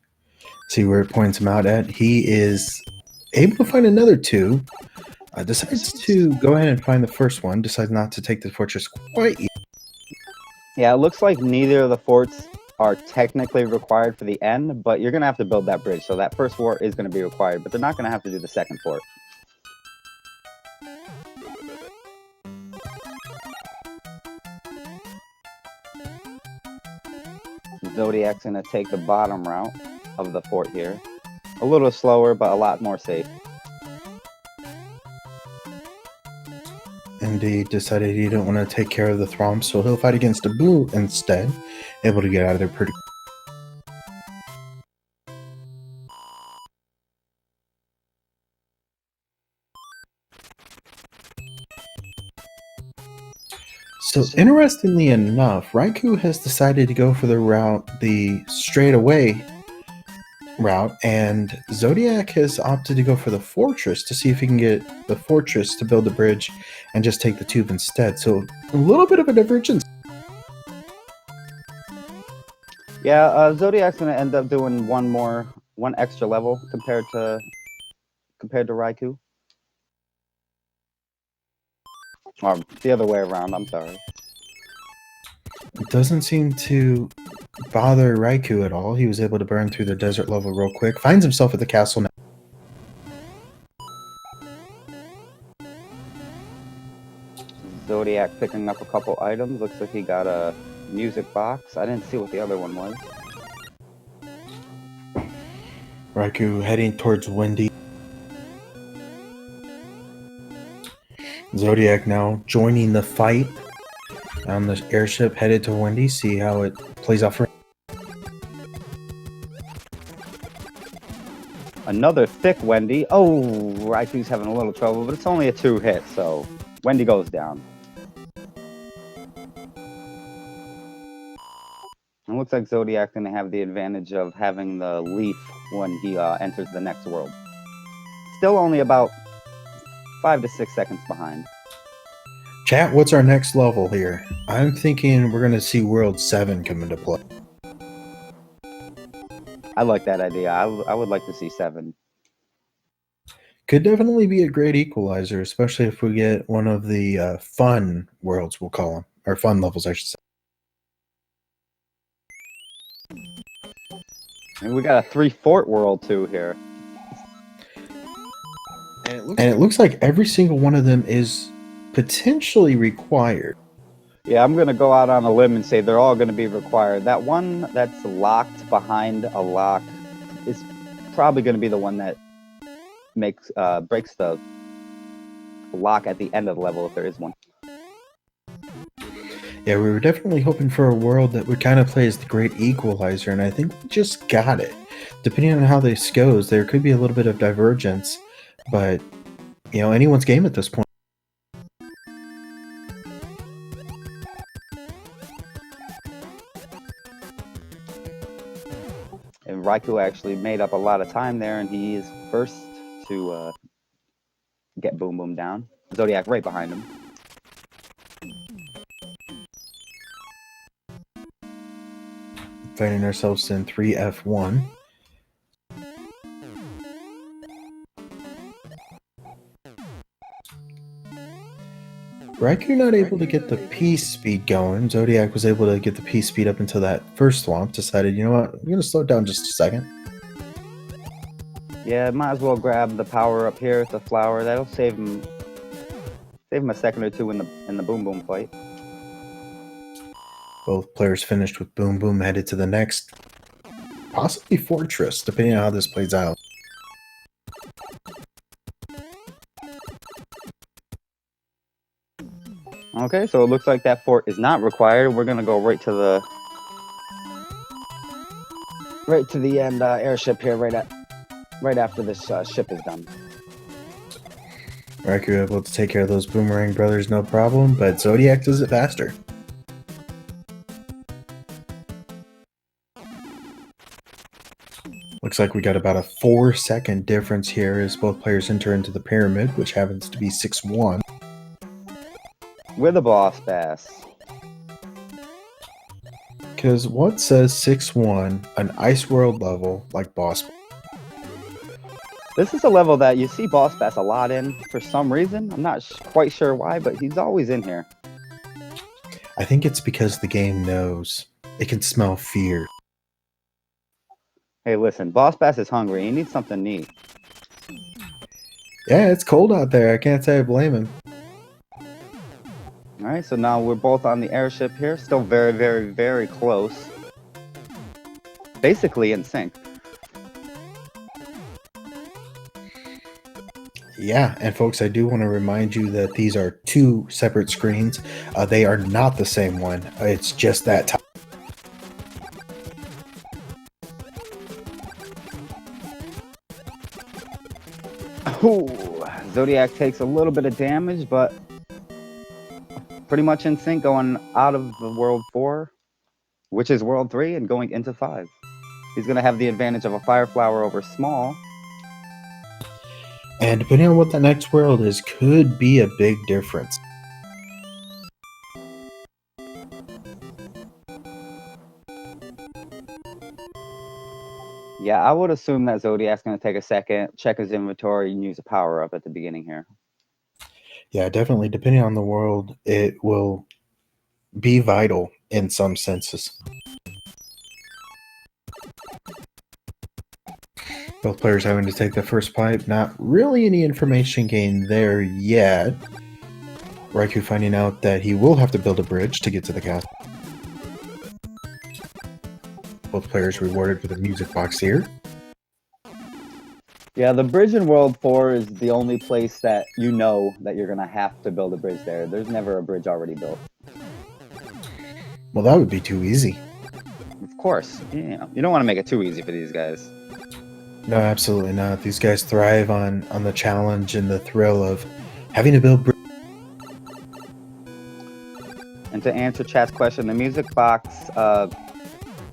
See where it points him out at. He is able to find another tube. Decides to go ahead and find the first one. Decides not to take the fortress quite yet. Yeah, it looks like neither of the forts are technically required for the end, but you're going to have to build that bridge. So that first fort is going to be required, but they're not going to have to do the second fort. Zodiac's going to take the bottom route of the fort here. A little slower, but a lot more safe. And he decided he didn't want to take care of the Throm, so he'll fight against Abu instead. Able to get out of there pretty. So interestingly enough, Raikou has decided to go for the straightaway route, and Zodiac has opted to go for the fortress to see if he can get the fortress to build the bridge and just take the tube instead. So a little bit of a divergence. Yeah, Zodiac's going to end up doing one extra level compared to Raikou. Or the other way around, I'm sorry. It doesn't seem to bother Raikou at all. He was able to burn through the desert level real quick. Finds himself at the castle now. Zodiac picking up a couple items. Looks like he got a music box. I didn't see what the other one was. Raikou heading towards Wendy. Zodiac now joining the fight on the airship headed to Wendy. See how it plays out for him. Another thick Wendy. Oh, Raikou's having a little trouble, but it's only a 2-hit, so Wendy goes down. It looks like Zodiac's going to have the advantage of having the leaf when he enters the next world. Still only about 5 to 6 seconds behind. Chat, what's our next level here? I'm thinking we're going to see World 7 come into play. I like that idea. I would like to see 7. Could definitely be a great equalizer, especially if we get one of the fun worlds, we'll call them. Or fun levels, I should say. And we got a 3-fort world too here. And it looks like every single one of them is potentially required. Yeah, I'm going to go out on a limb and say they're all going to be required. That one that's locked behind a lock is probably going to be the one that breaks the lock at the end of the level if there is one. Yeah, we were definitely hoping for a world that would kind of play as the great equalizer, and I think we just got it. Depending on how this goes, there could be a little bit of divergence, but anyone's game at this point. And Raikou actually made up a lot of time there, and he is first to get Boom Boom down. Zodiac right behind him. Finding ourselves in 3F1. Raikou not able to get the P speed going. Zodiac was able to get the P speed up until that first swamp. Decided, you know what, I'm going to slow it down just a second. Yeah, might as well grab the power up here with the flower. That'll save him a second or two in the Boom Boom fight. Both players finished with Boom Boom, headed to the next, possibly Fortress, depending on how this plays out. Okay, so it looks like that fort is not required. We're gonna go right to the end airship here, right after this ship is done. Raikou able to take care of those Boomerang brothers, no problem, but Zodiac does it faster. Looks like we got about a 4-second difference here as both players enter into the pyramid, which happens to be 6-1. With a boss bass. Because what says 6-1, an Ice World level like boss? This is a level that you see boss bass a lot in for some reason. I'm not quite sure why, but he's always in here. I think it's because the game knows. It can smell fear. Hey, listen, boss bass is hungry. He needs something neat. Yeah, it's cold out there. I can't say I blame him. All right, so now we're both on the airship here. Still very, very, very close. Basically in sync. Yeah, and folks, I do want to remind you that these are two separate screens. They are not the same one. It's just that time. Ooh, Zodiac takes a little bit of damage, but pretty much in sync, going out of the World 4, which is World 3, and going into 5. He's going to have the advantage of a Fire Flower over Small. And depending on what the next world is, could be a big difference. Yeah, I would assume that Zodiac's going to take a second, check his inventory, and use a power-up at the beginning here. Yeah, definitely. Depending on the world, it will be vital in some senses. Both players having to take the first pipe. Not really any information gained there yet. Raikou finding out that he will have to build a bridge to get to the castle. Both players rewarded with a music box here. Yeah, the bridge in World 4 is the only place that you know that you're going to have to build a bridge there. There's never a bridge already built. Well, that would be too easy. Of course. You don't want to make it too easy for these guys. No, absolutely not. These guys thrive on the challenge and the thrill of having to build bridge. And to answer chat's question, the music box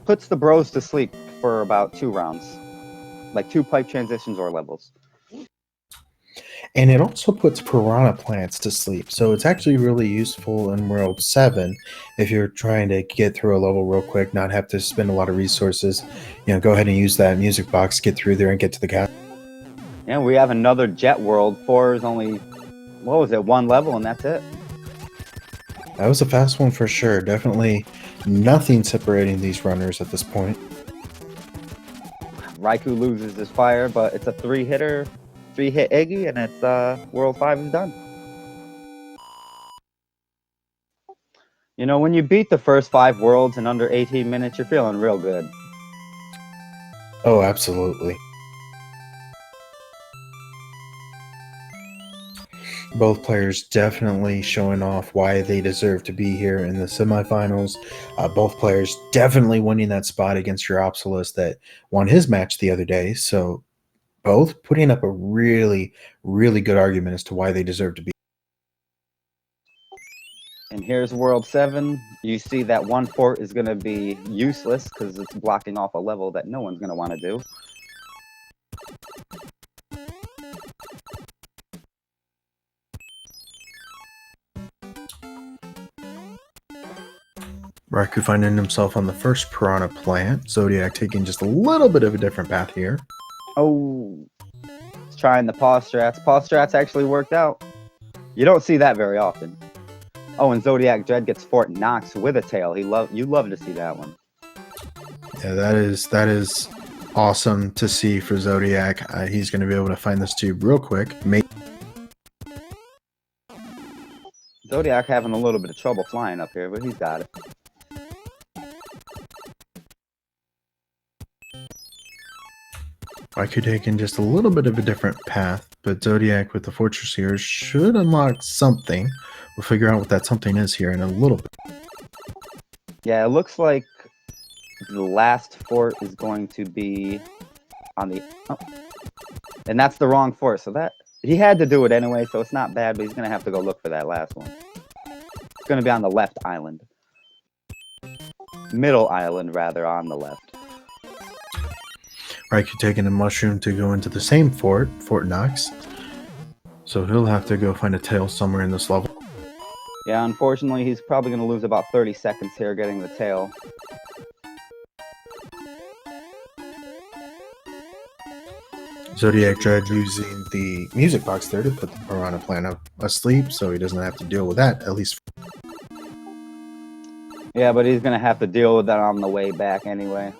puts the bros to sleep for about 2 rounds. Like 2 pipe transitions or levels. And it also puts piranha plants to sleep. So it's actually really useful in World 7 if you're trying to get through a level real quick, not have to spend a lot of resources. Go ahead and use that music box, get through there and get to the castle. Yeah, we have another jet world. 4 is only, what was it, 1 level and that's it. That was a fast one for sure. Definitely nothing separating these runners at this point. Raikou loses his fire, but it's a 3-hit Iggy, and it's World 5 is done. When you beat the first 5 worlds in under 18 minutes, you're feeling real good. Oh, absolutely. Both players definitely showing off why they deserve to be here in the semifinals. Both players definitely winning that spot against your Opsolus that won his match the other day. So both putting up a really, really good argument as to why they deserve to be. And here's World 7. You see that one fort is going to be useless because it's blocking off a level that no one's going to want to do. Raikou finding himself on the first Piranha plant. Zodiac taking just a little bit of a different path here. Oh, he's trying the pause strats. Pause strats actually worked out. You don't see that very often. Oh, and ZodiacDredd gets Fort Knox with a tail. You love to see that one. Yeah, that is awesome to see for Zodiac. He's going to be able to find this tube real quick. Zodiac having a little bit of trouble flying up here, but he's got it. Raikou taking just a little bit of a different path, but Zodiac with the Fortress here should unlock something. We'll figure out what that something is here in a little bit. Yeah, it looks like the last fort is going to be on the... Oh. And that's the wrong fort, so that... He had to do it anyway, so it's not bad, but he's going to have to go look for that last one. It's going to be on the left island. Middle island, rather, on the left. Raikou taking a mushroom to go into the same fort, Fort Knox. So he'll have to go find a tail somewhere in this level. Yeah, unfortunately, he's probably going to lose about 30 seconds here getting the tail. ZodiacDredd using the music box there to put the Piranha plant up asleep, so he doesn't have to deal with that, at least. Yeah, but he's going to have to deal with that on the way back anyway.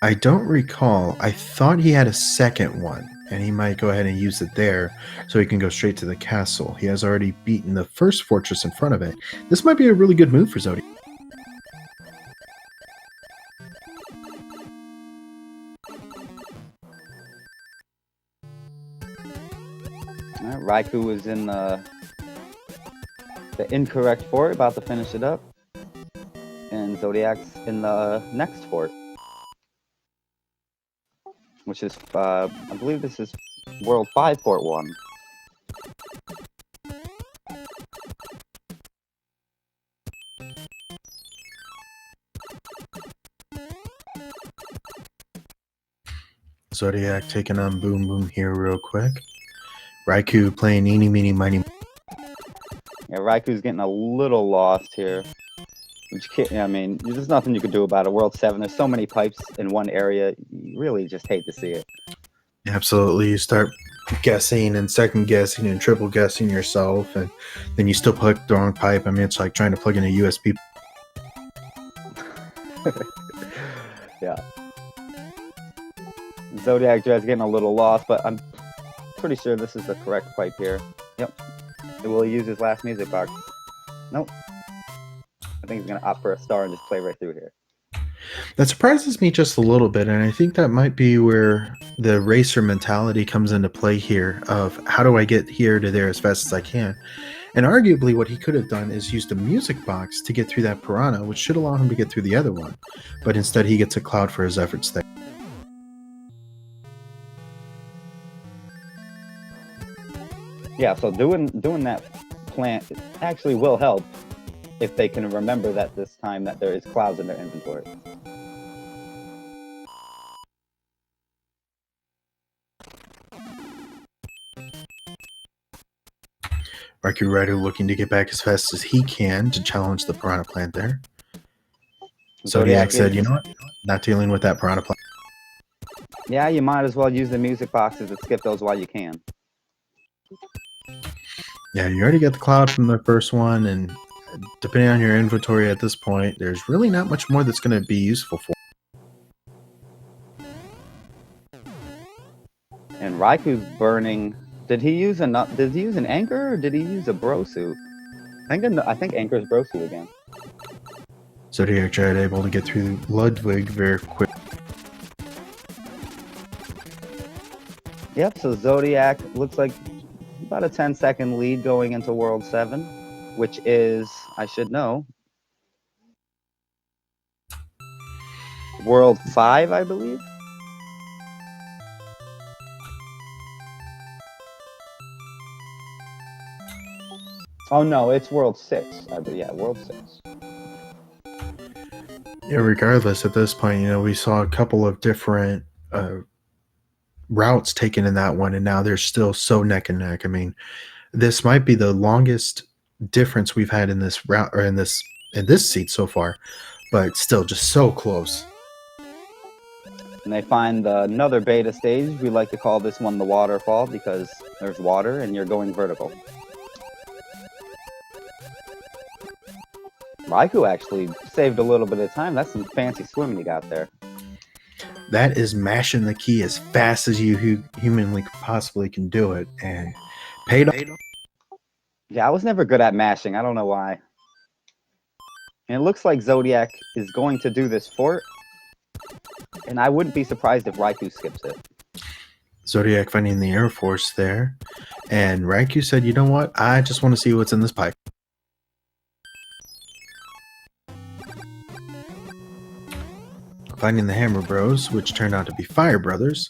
I don't recall. I thought he had a second one, and he might go ahead and use it there so he can go straight to the castle. He has already beaten the first fortress in front of it. This might be a really good move for Zodiac. Raikou is in the incorrect fort, about to finish it up. And Zodiac's in the next fort. Which is, I believe this is World 5 Fort 1. Zodiac taking on Boom Boom here real quick. Raikou playing Eeny Meeny Miny. Yeah, Raikou's getting a little lost here. Which can't, I mean, there's nothing you can do about it. World 7, there's so many pipes in one area, you really just hate to see it. Absolutely. You start guessing and second guessing and triple guessing yourself, and then you still plug the wrong pipe. I mean, it's like trying to plug in a USB. Yeah. ZodiacDredd's getting a little lost, but I'm pretty sure this is the correct pipe here. Yep. Will he use his last music box? Nope. I think he's going to opt for a star and just play right through here. That surprises me just a little bit, and I think that might be where the racer mentality comes into play here of how do I get here to there as fast as I can. And arguably what he could have done is used a music box to get through that Piranha, which should allow him to get through the other one. But instead he gets a cloud for his efforts there. Yeah, so doing that plant actually will help if they can remember that this time that there is clouds in their inventory. raikourider looking to get back as fast as he can to challenge the Piranha plant there. Zodiac said, you know what? Not dealing with that Piranha plant. Yeah, you might as well use the music boxes and skip those while you can. Yeah, you already got the cloud from the first one, and depending on your inventory at this point, there's really not much more that's going to be useful for. And Raikou's burning. Did he use an anchor or did he use a bro suit? I think anchor's bro suit again. ZodiacDredd able to get through Ludwig very quick. Yep, so Zodiac looks like about a 10-second lead going into World 7, which is, I should know, World 5, I believe. Oh no, it's World 6. Yeah, World 6. Yeah, regardless, at this point, we saw a couple of different routes taken in that one, and now they're still so neck and neck. I mean, this might be the longest difference we've had in this route or in this seat so far, but still just so close. And they find another beta stage. We like to call this one the waterfall because there's water and you're going vertical. Raikou actually saved a little bit of time. That's some fancy swimming you got there. That is mashing the key as fast as you humanly possibly can do it, and paid off. Yeah, I was never good at mashing. I don't know why. And it looks like Zodiac is going to do this fort, and I wouldn't be surprised if Raikou skips it. Zodiac finding the Air Force there, and Raikou said, "You know what? I just want to see what's in this pipe." Finding the Hammer Bros, which turned out to be Fire Brothers.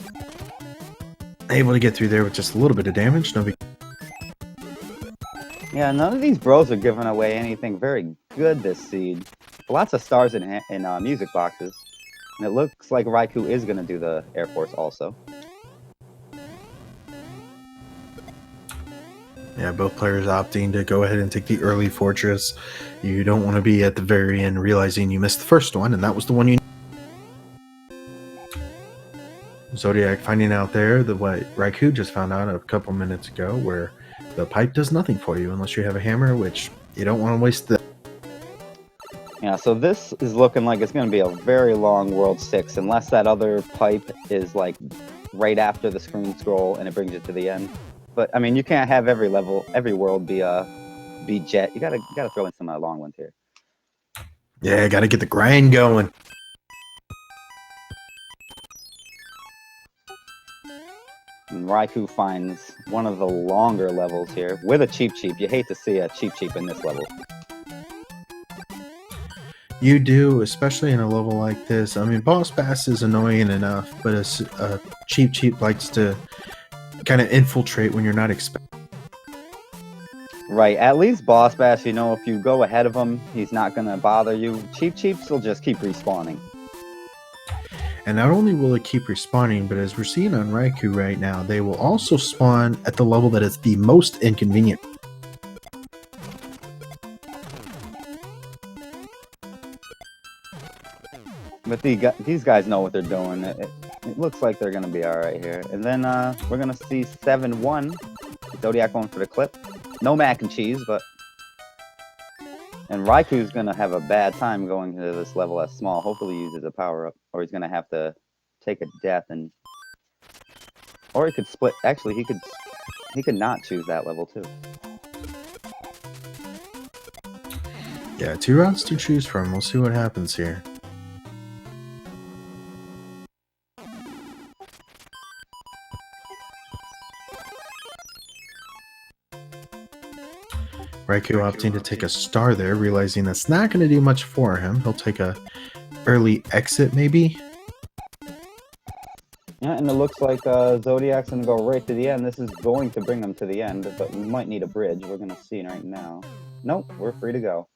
Able to get through there with just a little bit of damage. No big. Yeah, none of these bros are giving away anything very good this seed. Lots of stars in music boxes. And it looks like Raikou is going to do the Air Force also. Yeah, both players opting to go ahead and take the early fortress. You don't want to be at the very end realizing you missed the first one, and that was the one you... Zodiac finding out there that what Raikou just found out a couple minutes ago, where the pipe does nothing for you unless you have a hammer, which you don't want to waste the... Yeah, so this is looking like it's going to be a very long World 6, unless that other pipe is like right after the screen scroll and it brings you to the end. But I mean, you can't have every world be jet. You gotta throw in some long ones here. Yeah, gotta get the grind going. And Raikou finds one of the longer levels here with a cheap. You hate to see a cheap in this level. You do, especially in a level like this. I mean, Boss Bass is annoying enough, but a cheap likes to kind of infiltrate when you're not expecting. Right, at least Boss Bass, you know, if you go ahead of him, he's not going to bother you. Cheaps will just keep respawning. And not only will it keep respawning, but as we're seeing on Raikou right now, they will also spawn at the level that is the most inconvenient. But these guys know what they're doing. It looks like they're going to be alright here. And then we're going to see 7-1. Zodiac going for the clip. No mac and cheese, but... And Raikou's going to have a bad time going to this level as small. Hopefully he uses a power-up. Or he's going to have to take a death and... Or he could split... Actually, he could not choose that level, too. Yeah, 2 routes to choose from. We'll see what happens here. Raikou opting to take a star there, realizing that's not going to do much for him. He'll take a early exit, maybe. Yeah, and it looks like Zodiac's going to go right to the end. This is going to bring him to the end, but we might need a bridge. We're going to see right now. Nope, we're free to go.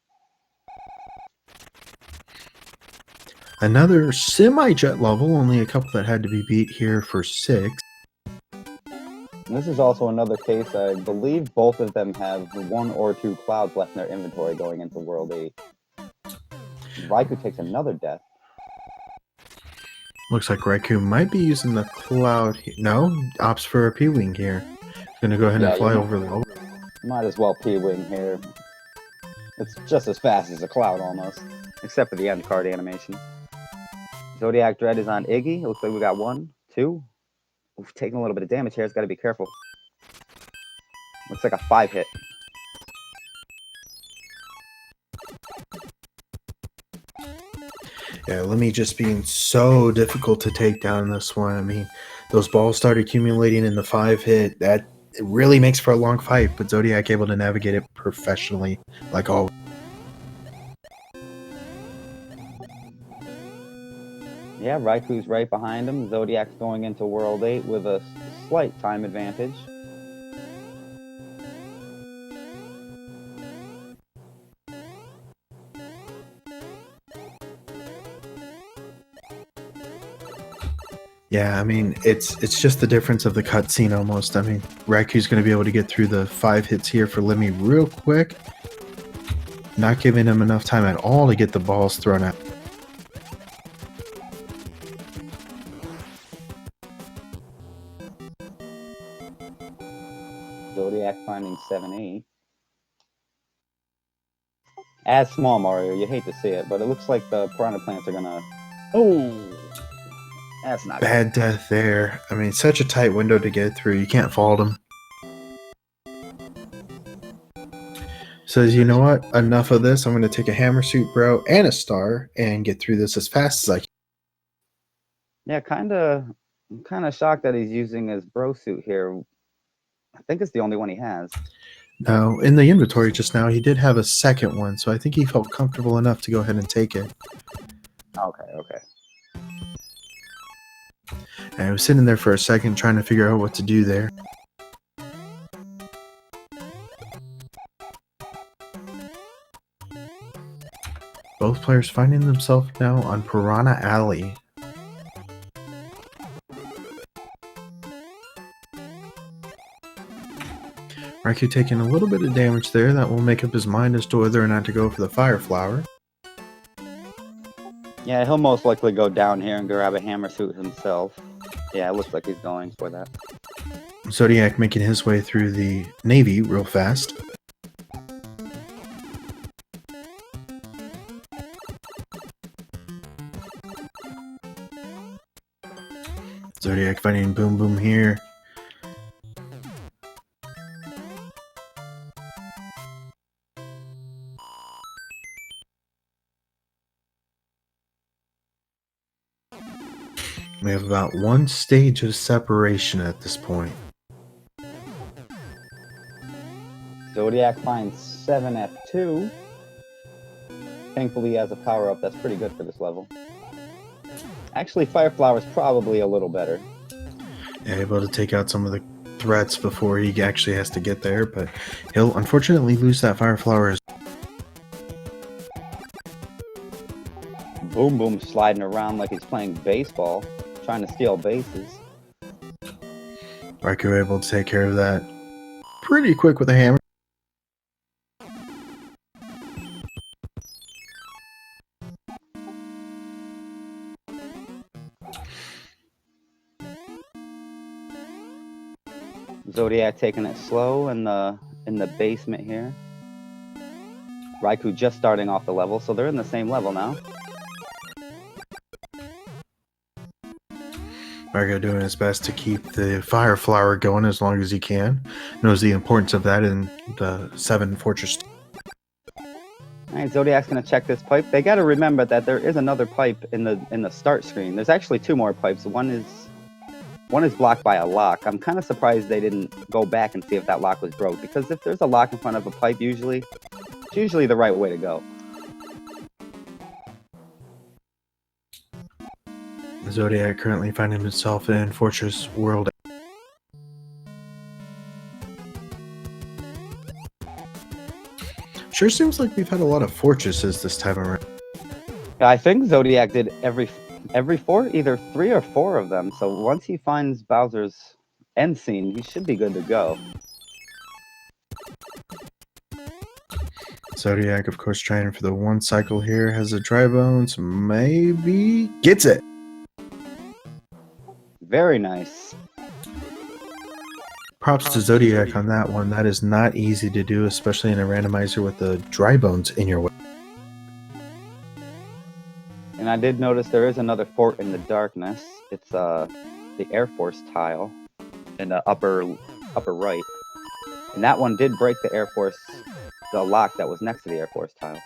Another semi-jet level, only a couple that had to be beat here for 6. And this is also another case, I believe both of them have 1 or 2 clouds left in their inventory going into World 8. Raikou takes another death. Looks like Raikou might be using the cloud. No, opts for a P-Wing here. Gonna go ahead and fly over the level. Might as well P-Wing here. It's just as fast as a cloud almost, except for the end card animation. ZodiacDredd is on Iggy. It looks like we got 1, 2. Oof, taking a little bit of damage here. It's got to be careful. Looks like a 5-hit. Yeah, let me just being so difficult to take down this one. I mean, those balls start accumulating in the 5 hit. That it really makes for a long fight, but Zodiac able to navigate it professionally, like always. Yeah, Raiku's right behind him. Zodiac's going into World 8 with a slight time advantage. Yeah, I mean, it's just the difference of the cutscene almost. I mean, Raiku's going to be able to get through the 5 hits here for Lemmy real quick, not giving him enough time at all to get the balls thrown out. Zodiac finding 7-8. As small Mario, you hate to see it, but it looks like the piranha plants are gonna. Oh, that's not Bad death there. I mean, such a tight window to get through. You can't fault him. Says, you know what? Enough of this. I'm going to take a hammer suit, bro, and a star, and get through this as fast as I can. Yeah, I'm kind of shocked that he's using his bro suit here. I think it's the only one he has. Now, in the inventory just now, he did have a second one, so I think he felt comfortable enough to go ahead and take it. Okay. And I was sitting there for a second trying to figure out what to do there. Both players finding themselves now on Piranha Alley. Raikou taking a little bit of damage there. That will make up his mind as to whether or not to go for the Fire Flower. Yeah, he'll most likely go down here and grab a hammer suit himself. Yeah, it looks like he's going for that. Zodiac making his way through the Navy real fast. Zodiac finding Boom Boom here. We have about one stage of separation at this point. Zodiac finds 7F2. Thankfully, he has a power-up that's pretty good for this level. Actually, Fire Flower is probably a little better. Yeah, able to take out some of the threats before he actually has to get there, but he'll unfortunately lose that Fire Flower. Boom Boom sliding around like he's playing baseball, trying to steal bases. Raikou able to take care of that pretty quick with a hammer. Zodiac taking it slow in the basement here. Raikou just starting off the level, so they're in the same level now. Raikou doing his best to keep the Fire Flower going as long as he can. Knows the importance of that in the 7 Fortress. Alright, Zodiac's gonna check this pipe. They gotta remember that there is another pipe in the start screen. There's actually 2 more pipes. One is blocked by a lock. I'm kind of surprised they didn't go back and see if that lock was broke, because if there's a lock in front of a pipe, it's usually the right way to go. Zodiac currently finding himself in Fortress World. Sure seems like we've had a lot of fortresses this time around. I think Zodiac did every 4, either 3 or 4 of them. So once he finds Bowser's end scene, he should be good to go. Zodiac, of course, trying for the 1 cycle here. Has a dry bones, maybe gets it. Very nice. Props to Zodiac on that one. That is not easy to do, especially in a randomizer with the dry bones in your way. And I did notice there is another fort in the darkness. It's the Air Force tile in the upper right. And that one did break the lock that was next to the Air Force tile.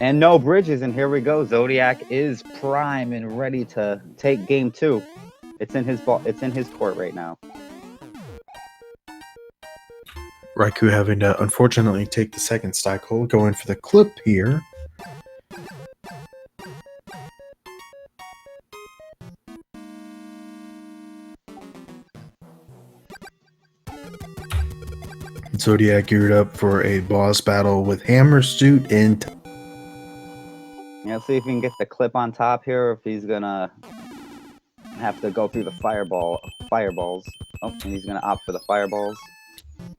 And no bridges, and here we go. Zodiac is prime and ready to take game 2. It's in his ball. It's in his court right now. Raikou having to unfortunately take the second stack hole, going for the clip here. Zodiac geared up for a boss battle with Hammer Suit and Yeah, let's see if we can get the clip on top here, or if he's gonna have to go through the fireballs. Oh, and he's gonna opt for the fireballs.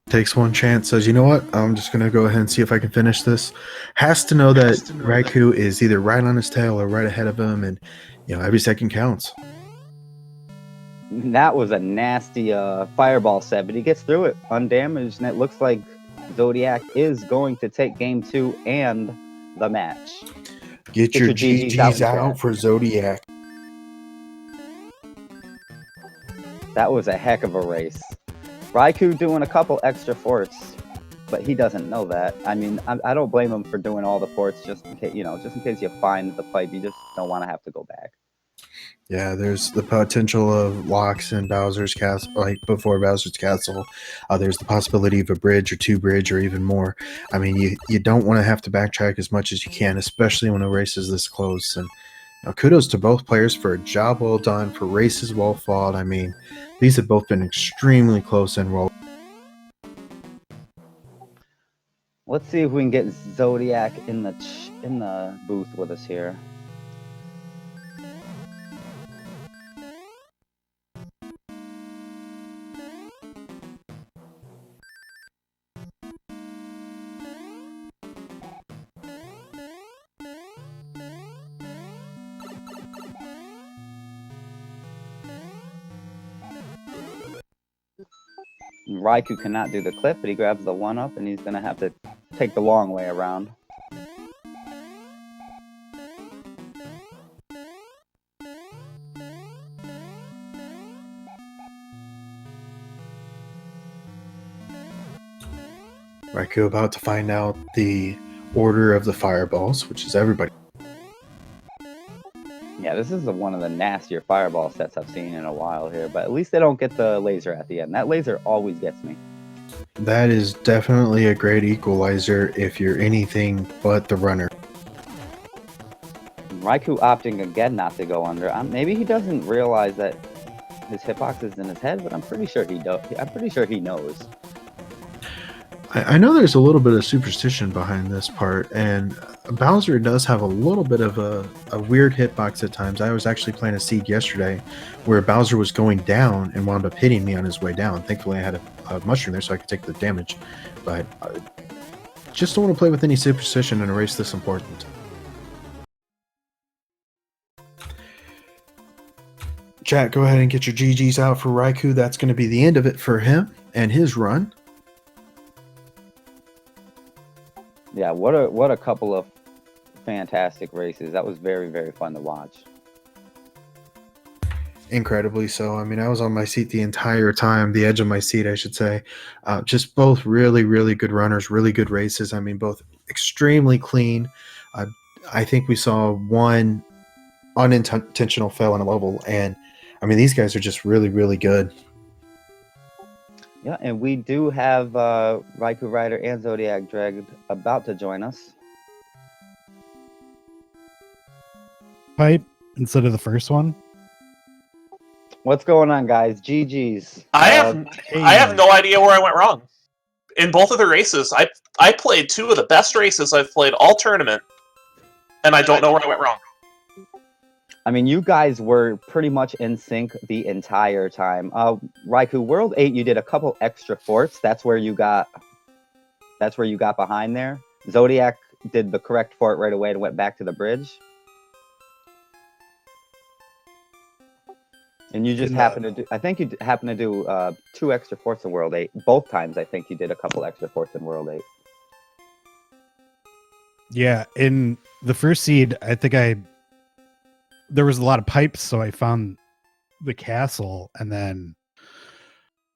takes one chance, says, you know what, I'm just going to go ahead and see if I can finish this. Has to know that Raikou is either right on his tail or right ahead of him, and, you know, every second counts. That was a nasty fireball set, but he gets through it undamaged, and it looks like Zodiac is going to take game 2 and the match. Get your GGs out for Zodiac. That was a heck of a race. Raikou doing a couple extra forts, but he doesn't know that. I mean, I don't blame him for doing all the forts just in case, just in case you find the pipe. You just don't want to have to go back. Yeah, there's the potential of locks in Bowser's castle, like before Bowser's castle. There's the possibility of a bridge or 2 bridge or even more. I mean, you don't want to have to backtrack as much as you can, especially when a race is this close. And kudos to both players for a job well done, for races well fought. I mean, these have both been extremely close and well. Let's see if we can get Zodiac in the booth with us here. Raikou cannot do the clip, but he grabs the 1-up, and he's going to have to take the long way around. Raikou about to find out the order of the fireballs, which is everybody. Yeah, this is one of the nastier fireball sets I've seen in a while here, but at least they don't get the laser at the end. That laser always gets me. That is definitely a great equalizer if you're anything but the runner. Raikou opting again not to go under. Maybe he doesn't realize that his hitbox is in his head, but I'm pretty sure he does. I'm pretty sure he knows. I know there's a little bit of superstition behind this part, and Bowser does have a little bit of a weird hitbox at times. I was actually playing a seed yesterday where Bowser was going down and wound up hitting me on his way down. Thankfully, I had a mushroom there so I could take the damage, but just don't want to play with any superstition in a race this important. Chat, go ahead and get your GGs out for Raikou. That's going to be the end of it for him and his run. Yeah, what a couple of fantastic races. That was very, very fun to watch. Incredibly so. I mean, I was on my seat the entire time, the edge of my seat, I should say. Just both really, really good runners, really good races. I mean, both extremely clean. I think we saw one unintentional fail on a level, and I mean, these guys are just really, really good. Yeah, and we do have raikourider and ZodiacDredd about to join us. Pipe instead of the first one. What's going on, guys? GG's. I have no idea where I went wrong. In both of the races, I played 2 of the best races I've played all tournament, and I don't know where I went wrong. I mean, you guys were pretty much in sync the entire time. Raikou, World 8, you did a couple extra forts. That's where you got behind there. Zodiac did the correct fort right away and went back to the bridge. And you just happened to do, I think you happened to do 2 extra forts in World 8. Both times, I think you did a couple extra forts in World 8. Yeah, in the first seed, I think there was a lot of pipes, so I found the castle and then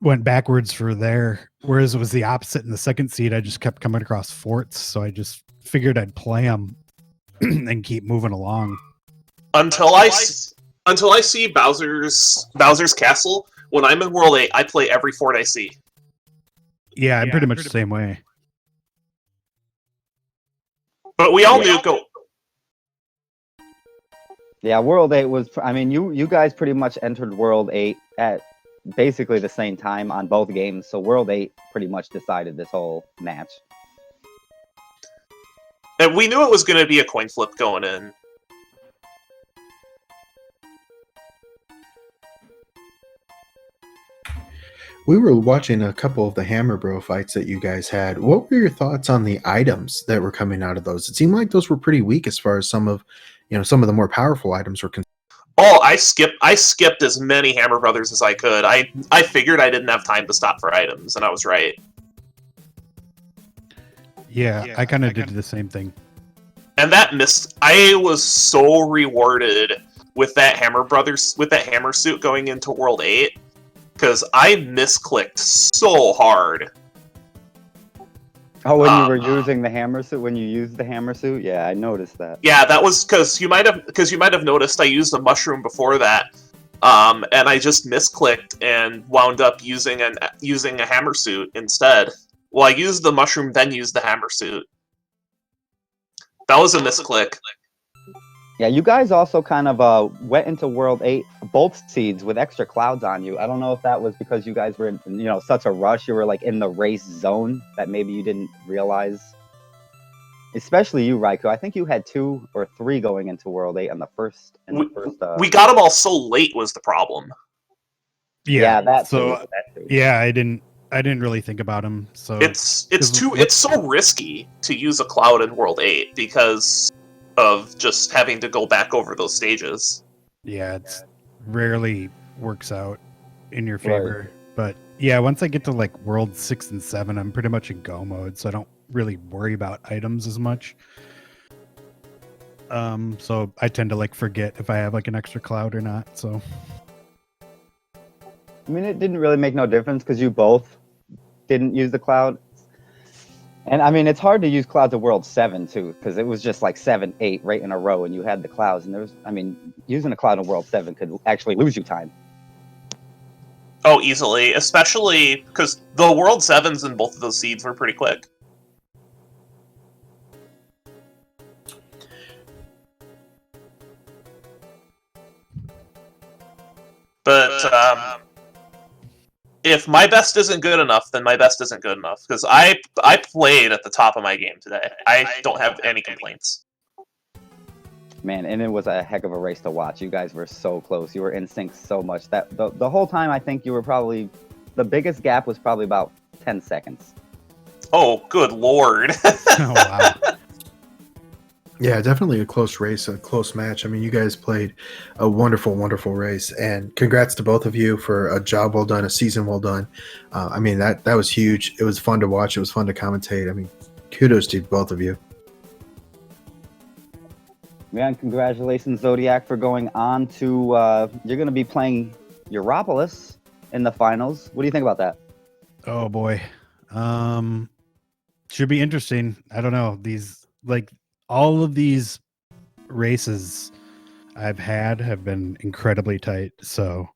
went backwards for there. Whereas it was the opposite in the second seed. I just kept coming across forts, so I just figured I'd play them and keep moving along. Until I see Bowser's Castle. When I'm in World 8, I play every fort I see. Yeah, I'm pretty much the same way. But we all knew go. Yeah, World 8 was. I mean, you guys pretty much entered World 8 at basically the same time on both games. So World 8 pretty much decided this whole match. And we knew it was going to be a coin flip going in. We were watching a couple of the Hammer Bro fights that you guys had. What were your thoughts on the items that were coming out of those? It seemed like those were pretty weak as far as some of the more powerful items were concerned. Oh, I skipped as many Hammer Brothers as I could. I figured I didn't have time to stop for items, and I was right. Yeah, I kind of did the same thing. And that missed. I was so rewarded with that Hammer suit going into World 8. Because I misclicked so hard. Oh, when you were using the hammer suit, when you used the hammer suit, yeah, I noticed that. Yeah, that was because you might have noticed I used a mushroom before that, and I just misclicked and wound up using a hammer suit instead. Well, I used the mushroom, then used the hammer suit. That was a misclick. Yeah, you guys also kind of went into World 8 both seeds with extra clouds on you. I don't know if that was because you guys were in, such a rush. You were like in the race zone that maybe you didn't realize. Especially you, Raikou. I think you had 2 or 3 going into World 8 on the first. We got them all so late was the problem. Yeah, that so too, that too. yeah, I didn't really think about them. So it's so risky to use a cloud in World 8 because of just having to go back over those stages. Yeah, it's rarely works out in your favor. Right. But yeah, once I get to like World 6 and 7, I'm pretty much in go mode, so I don't really worry about items as much. So I tend to like forget if I have like an extra cloud or not. So I mean, it didn't really make no difference because you both didn't use the cloud. And I mean, it's hard to use clouds at World 7 too, because it was just like 7, 8 right in a row, and you had the clouds. And using a cloud in World 7 could actually lose you time. Oh, easily, especially because the World 7s in both of those seeds were pretty quick. But if my best isn't good enough, then my best isn't good enough. Because I played at the top of my game today. I don't have any complaints. Man, and it was a heck of a race to watch. You guys were so close. You were in sync so much. That the whole time, I think you were probably... The biggest gap was probably about 10 seconds. Oh, good lord. Oh, wow. Yeah, definitely a close race, a close match. I mean, you guys played a wonderful, wonderful race, and congrats to both of you for a job well done, a season well done. I mean, that was huge. It was fun to watch. It was fun to commentate. I mean, kudos to both of you. Man, congratulations, Zodiac, for going on to... you're going to be playing Europolis in the finals. What do you think about that? Oh, boy. Should be interesting. I don't know. All of these races I've had have been incredibly tight. So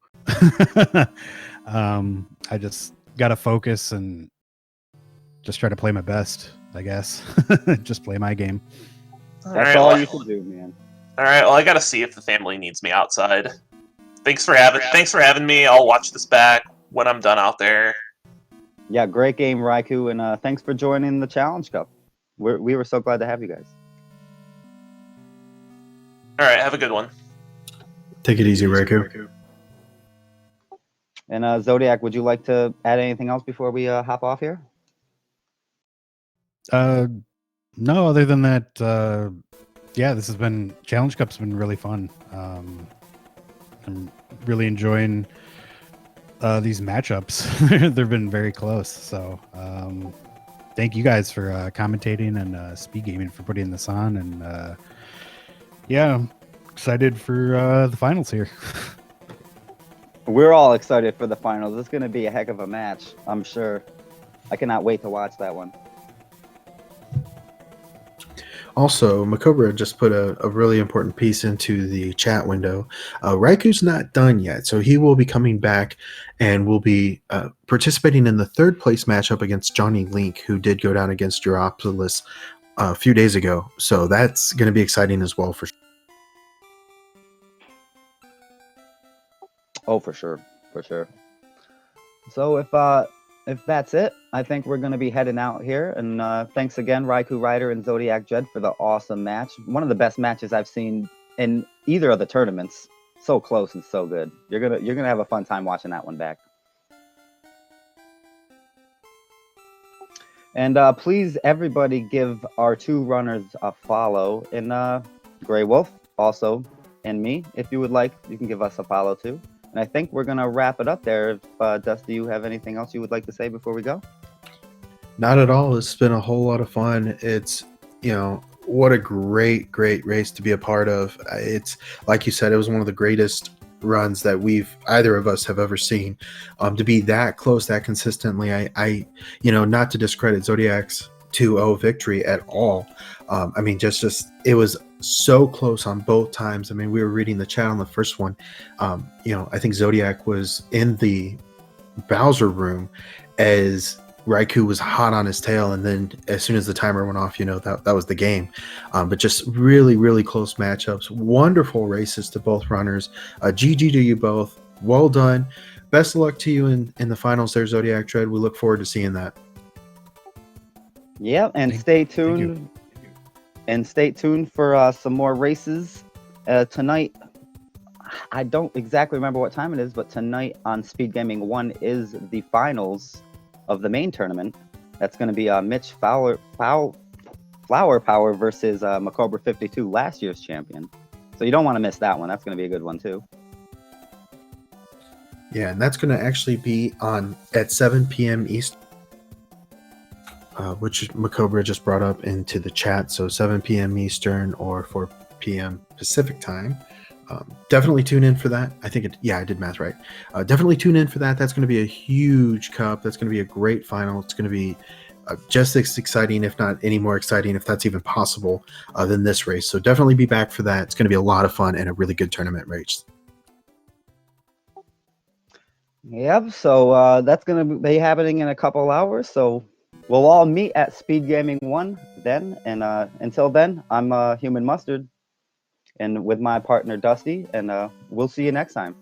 I just got to focus and just try to play my best, I guess. Just play my game. That's all you can do, man. All right. Well, I got to see if the family needs me outside. Thanks for having me. I'll watch this back when I'm done out there. Yeah, great game, Raikou, and thanks for joining the Challenge Cup. We were so glad to have you guys. All right, have a good one. Take it easy, Raikou. And Zodiac, would you like to add anything else before we hop off here? No, other than that, yeah, this has been Challenge Cup's been really fun. I'm really enjoying these matchups. They've been very close. So thank you guys for commentating and SpeedGaming for putting this on. And yeah, I'm excited for the finals here. We're all excited for the finals. It's going to be a heck of a match, I'm sure. I cannot wait to watch that one. Also, Makobra just put a really important piece into the chat window. Raiku's not done yet, so he will be coming back and will be participating in the third place matchup against Johnny Link, who did go down against Europolis a few days ago. So that's going to be exciting as well for sure. Oh, for sure, for sure. So if that's it, I think we're going to be heading out here. And thanks again, raikourider and ZodiacDredd, for the awesome match. One of the best matches I've seen in either of the tournaments. So close and so good. You're gonna have a fun time watching that one back. And please, everybody, give our two runners a follow. And Grey Wolf also, and me, if you would like, you can give us a follow too. And I think we're going to wrap it up there. If, Dusty, you have anything else you would like to say before we go? Not at all. It's been a whole lot of fun. It's, what a great race to be a part of. It's, like you said, it was one of the greatest runs that either of us have ever seen. To be that close, that consistently, I not to discredit Zodiac's 2-0 victory at all. I mean, just it was so close on both times. I mean, we were reading the chat on the first one. I think Zodiac was in the Bowser room as Raikou was hot on his tail, and then as soon as the timer went off, that was the game. But just really close matchups. Wonderful races to both runners. GG to you both. Well done. Best of luck to you in the finals there, ZodiacDredd. We look forward to seeing that. Yeah, and stay tuned. And stay tuned for some more races tonight. I don't exactly remember what time it is, but tonight on SpeedGaming 1 is the finals of the main tournament. That's going to be Mitch Flower Power versus Makobra 52, last year's champion. So you don't want to miss that one. That's going to be a good one too. Yeah, and that's going to actually be at 7 p.m. Eastern. Which Makobra just brought up into the chat. So 7 p.m. Eastern or 4 p.m. Pacific time. Definitely tune in for that. I did math right. Definitely tune in for that. That's going to be a huge cup. That's going to be a great final. It's going to be just as exciting, if not any more exciting, if that's even possible, than this race. So definitely be back for that. It's going to be a lot of fun and a really good tournament race. Yep. So that's going to be happening in a couple hours. So we'll all meet at SpeedGaming 1 then. And until then, I'm Human Mustard, and with my partner Dusty, and we'll see you next time.